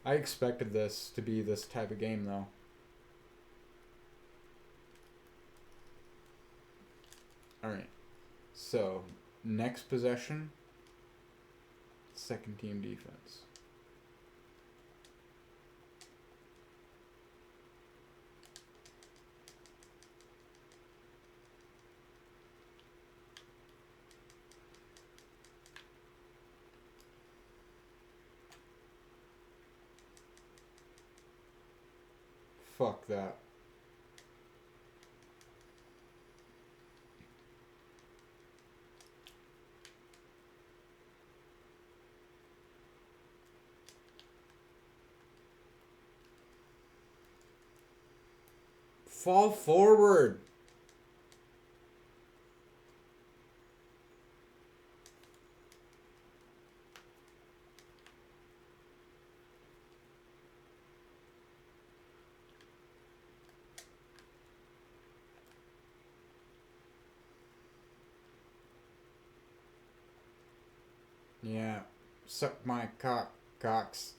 S1: I expected this to be this type of game, though. Alright. So, next possession. Second team defense. Fuck that. Fall forward. Yeah. Suck my cock, Cox.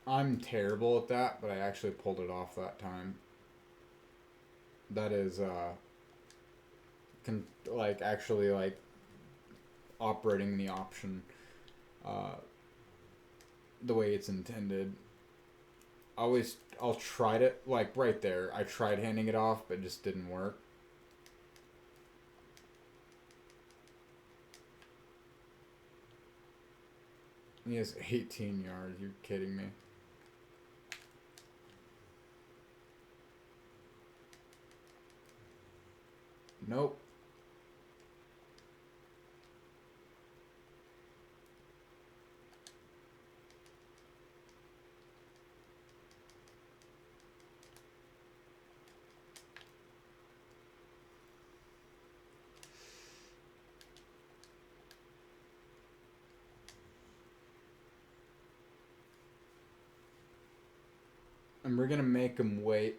S1: I'm terrible at that, but I actually pulled it off that time. That is, like, actually, like, operating the option, uh, the way it's intended. I'll tried it, like, right there. I tried handing it off, but it just didn't work. He has 18 yards. You're kidding me. Nope. And we're going to make him wait.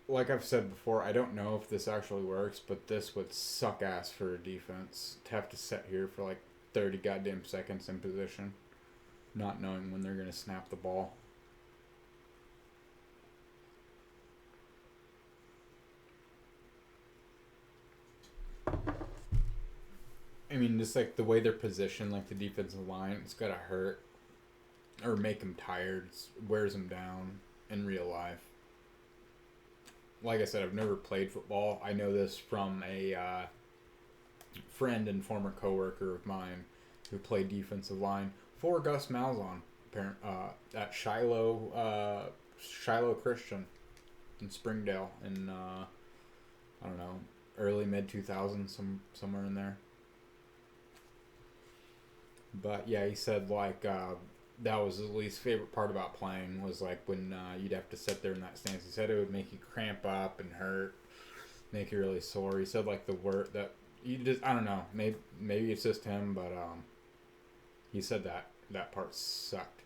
S1: Like I've said before, I don't know if this actually works, but this would suck ass for a defense to have to sit here for like 30 goddamn seconds in position, not knowing when they're going to snap the ball. I mean, just like the way they're positioned, like the defensive line, it's got to hurt or make them tired, wears them down in real life. Like I said, I've never played football. I know this from a friend and former coworker of mine who played defensive line for Gus Malzahn at Shiloh Christian in Springdale in I don't know, early mid 2000s, somewhere in there. But yeah, he said like that was his least favorite part about playing was like when you'd have to sit there in that stance. He said it would make you cramp up and hurt, make you really sore. He said like the word that you just I don't know, maybe it's just him, but he said that part sucked.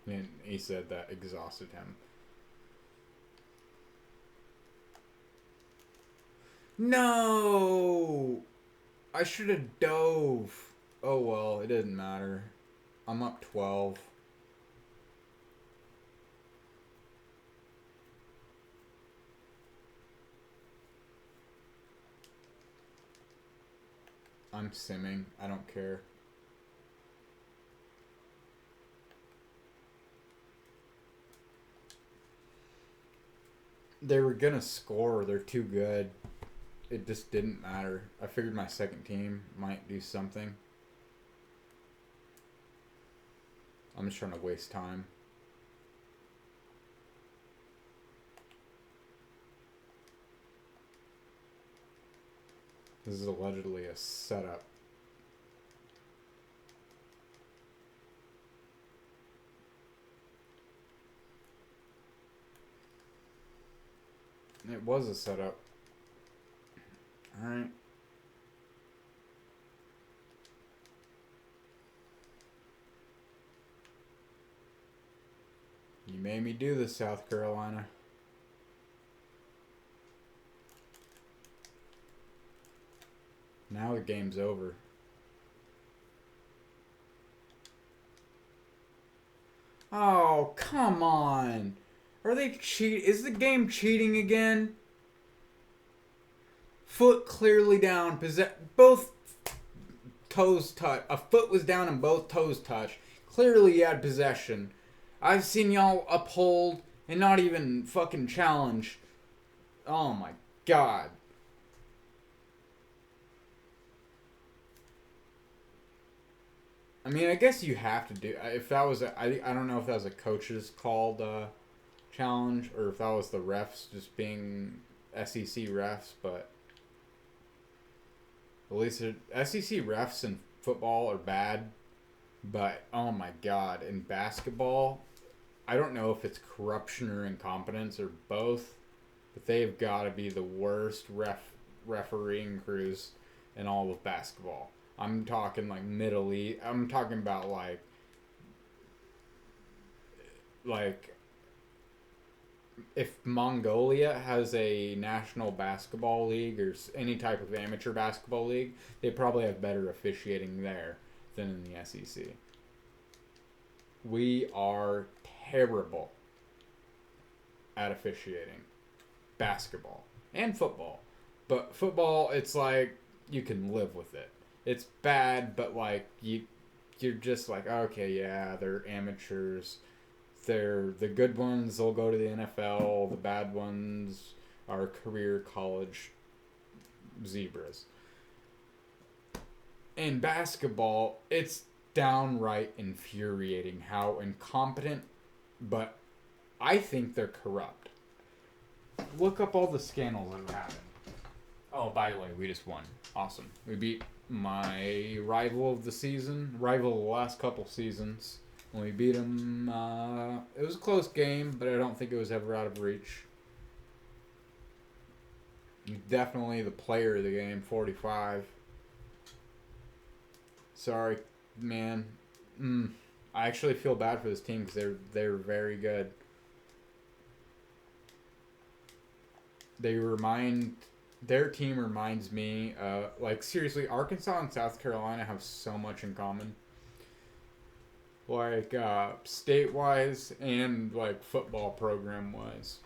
S1: And he said that exhausted him. No! I should have dove. Oh well, it didn't matter. I'm up 12. I'm simming. I don't care. They were gonna score. They're too good. It just didn't matter. I figured my second team might do something. I'm just trying to waste time. This is allegedly a setup. It was a setup. Alright. You made me do this, South Carolina. Now the game's over. Oh, come on. Are they cheat? Is the game cheating again? Foot clearly down. Both toes touch. A foot was down and both toes touched. Clearly he had possession. I've seen y'all uphold and not even fucking challenge. Oh my god. I mean, I guess you have to do. If that was I don't know if that was a coach's called challenge, or if that was the refs just being SEC refs, but at least SEC refs in football are bad, but oh my god, in basketball, I don't know if it's corruption or incompetence or both, but they've got to be the worst refereeing crews in all of basketball. I'm talking like Middle East. I'm talking about like if Mongolia has a national basketball league or any type of amateur basketball league, they probably have better officiating there than in the SEC. We are terrible at officiating basketball and football. But football, it's like you can live with it. It's bad, but like you're just like, okay, yeah, they're amateurs. They're the good ones, they'll go to the NFL. The bad ones are career college zebras. In basketball, it's downright infuriating how incompetent, but I think they're corrupt. Look up all the scandals that have happened. Oh, by the way, we just won. Awesome. We beat my rival of the season, rival of the last couple seasons. When we beat him, it was a close game, but I don't think it was ever out of reach. Definitely the player of the game, 45. Sorry, man. I actually feel bad for this team because they're very good. Their team reminds me, like seriously, Arkansas and South Carolina have so much in common. Like state-wise and like football program-wise.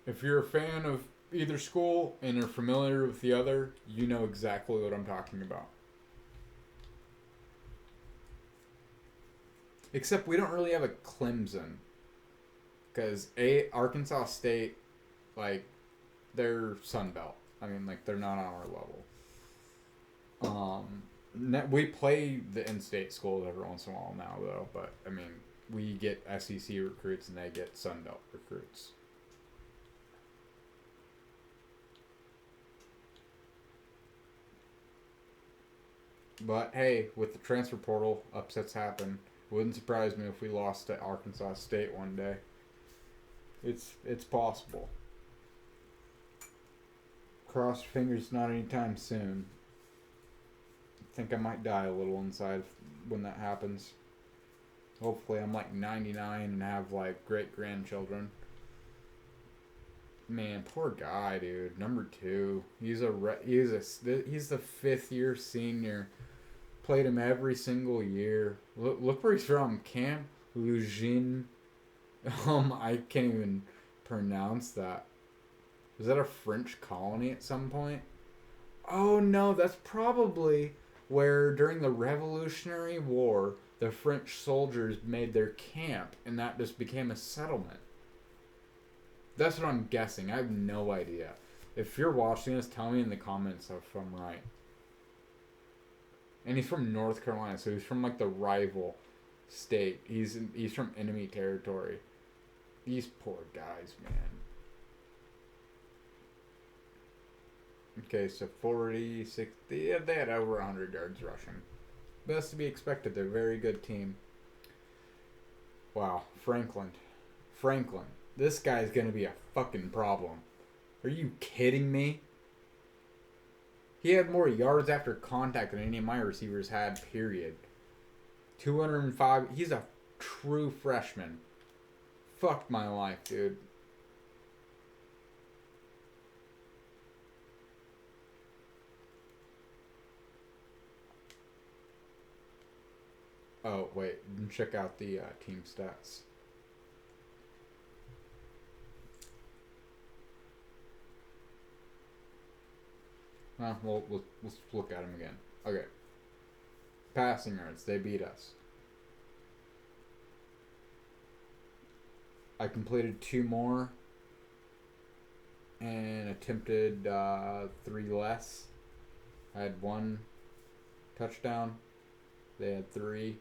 S1: If you're a fan of either school and you're familiar with the other, you know exactly what I'm talking about. Except we don't really have a Clemson. Because Arkansas State, like, they're Sun Belt. I mean, like, they're not on our level. We play the in-state schools every once in a while now, though. But, I mean, we get SEC recruits and they get Sun Belt recruits. But, hey, with the transfer portal, upsets happen. Wouldn't surprise me if we lost to Arkansas State one day. It's possible. Cross your fingers, not anytime soon. I think I might die a little inside when that happens. Hopefully I'm like 99 and have like great grandchildren. Man, poor guy, dude. Number 2. He's the 5th year senior. Played him every single year. Look where he's from. Camp Lejeune. I can't even pronounce that. Was that a French colony at some point? Oh no, that's probably where during the Revolutionary War the French soldiers made their camp and that just became a settlement. That's what I'm guessing. I have no idea. If you're watching this, tell me in the comments if I'm right. And he's from North Carolina, so he's from like the rival state. He's from enemy territory. These poor guys, man. Okay, so 40, 60... Yeah, they had over 100 yards rushing. Best to be expected. They're a very good team. Wow. Franklin. This guy's going to be a fucking problem. Are you kidding me? He had more yards after contact than any of my receivers had, period. 205... He's a true freshman. Fuck my life, dude. Oh, wait. Check out the team stats. Let's look at them again. Okay. Passing yards. They beat us. I completed 2 more and attempted 3 less. I had 1 touchdown. They had 3.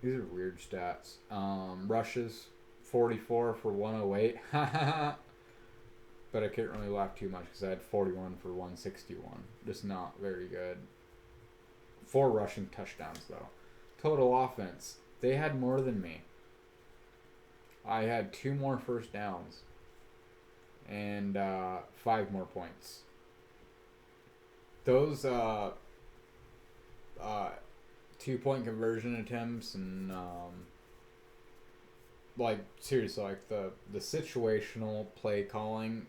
S1: These are weird stats. Rushes, 44 for 108. But I can't really laugh too much because I had 41 for 161. Just not very good. 4 rushing touchdowns, though. Total offense. They had more than me. I had 2 more first downs. And 5 more points. Those 2-point conversion attempts and like seriously, like the situational play calling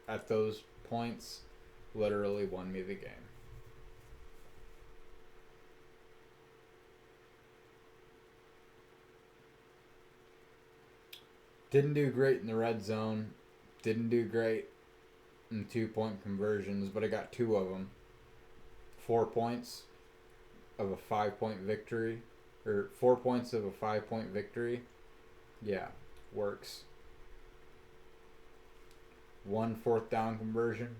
S1: at those points literally won me the game. Didn't do great in the red zone. Didn't do great in 2-point conversions, but I got 2 of them. 4 points of a 5-point victory, or 4 points of a 5-point victory. Yeah, works. 1 4th down conversion.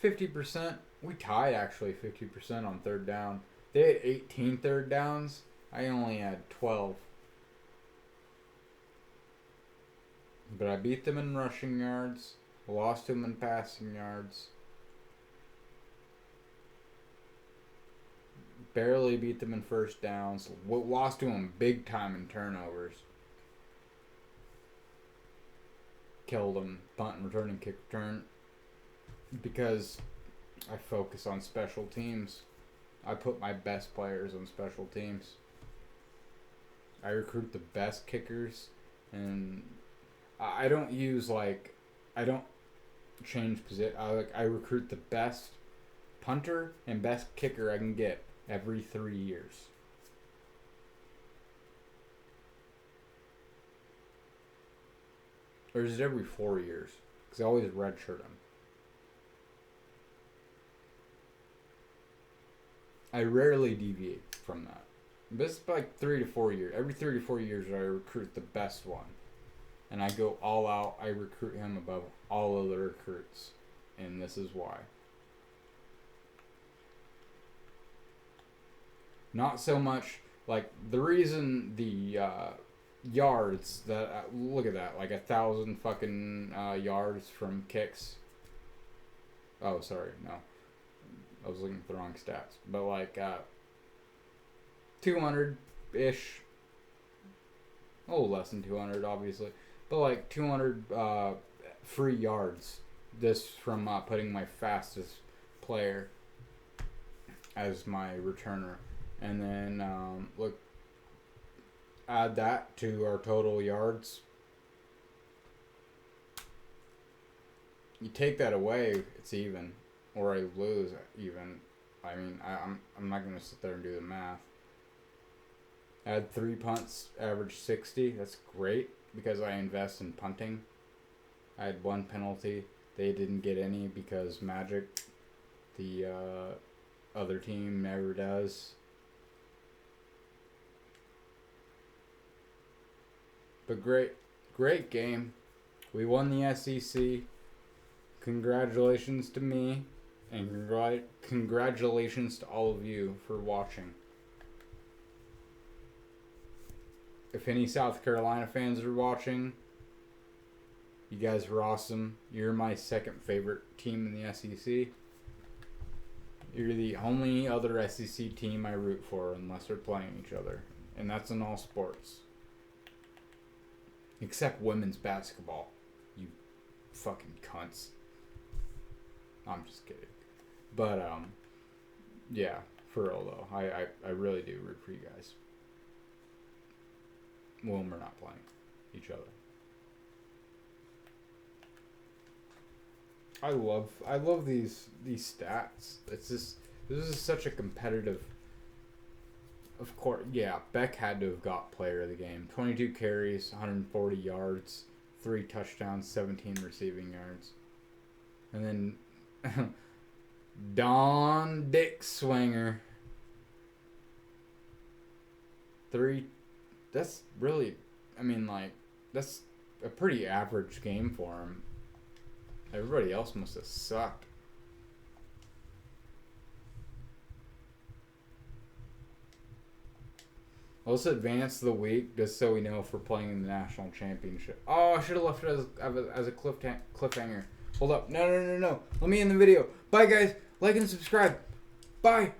S1: 50%. We tied actually 50% on 3rd down. They had 18 3rd downs. I only had 12. But I beat them in rushing yards. Lost them in passing yards. Barely beat them in first downs. Lost to them big time in turnovers. Killed them. Punt and return and kick return. Because I focus on special teams. I put my best players on special teams. I recruit the best kickers. And I don't use like... I don't change position. I recruit the best punter and best kicker I can get every 3 years. Or is it every 4 years? Because I always redshirt them. I rarely deviate from that. This is like 3 to 4 years. Every 3 to 4 years I recruit the best one. And I go all out. I recruit him above all other recruits. And this is why. Not so much, like, the reason the yards that, look at that, like 1,000 fucking yards from kicks. Oh, sorry, no. I was looking at the wrong stats. But like 200-ish. A little less than 200, obviously. But like 200 free yards just from putting my fastest player as my returner. And then, look, add that to our total yards. You take that away, it's even. Or I lose even. I mean, I'm not going to sit there and do the math. Add 3 punts, average 60. That's great because I invest in punting. I had 1 penalty. They didn't get any because Magic, the other team, never does. But great game. We won the SEC. Congratulations to me. And congratulations to all of you for watching. If any South Carolina fans are watching, you guys are awesome. You're my second favorite team in the SEC. You're the only other SEC team I root for unless they're playing each other. And that's in all sports. Except women's basketball. You fucking cunts. I'm just kidding. But, yeah, for real though. I really do root for you guys. When we're not playing each other. I love these stats. It's just, this is such a competitive. Of course, yeah, Beck had to have got player of the game. 22 carries, 140 yards, 3 touchdowns, 17 receiving yards. And then Don Dick Swinger. 3. That's really, I mean, like, that's a pretty average game for him. Everybody else must have sucked. Let's advance the week just so we know if we're playing in the national championship. Oh, I should have left it as a cliffhanger. Hold up. No. Let me end the video. Bye, guys. Like and subscribe. Bye.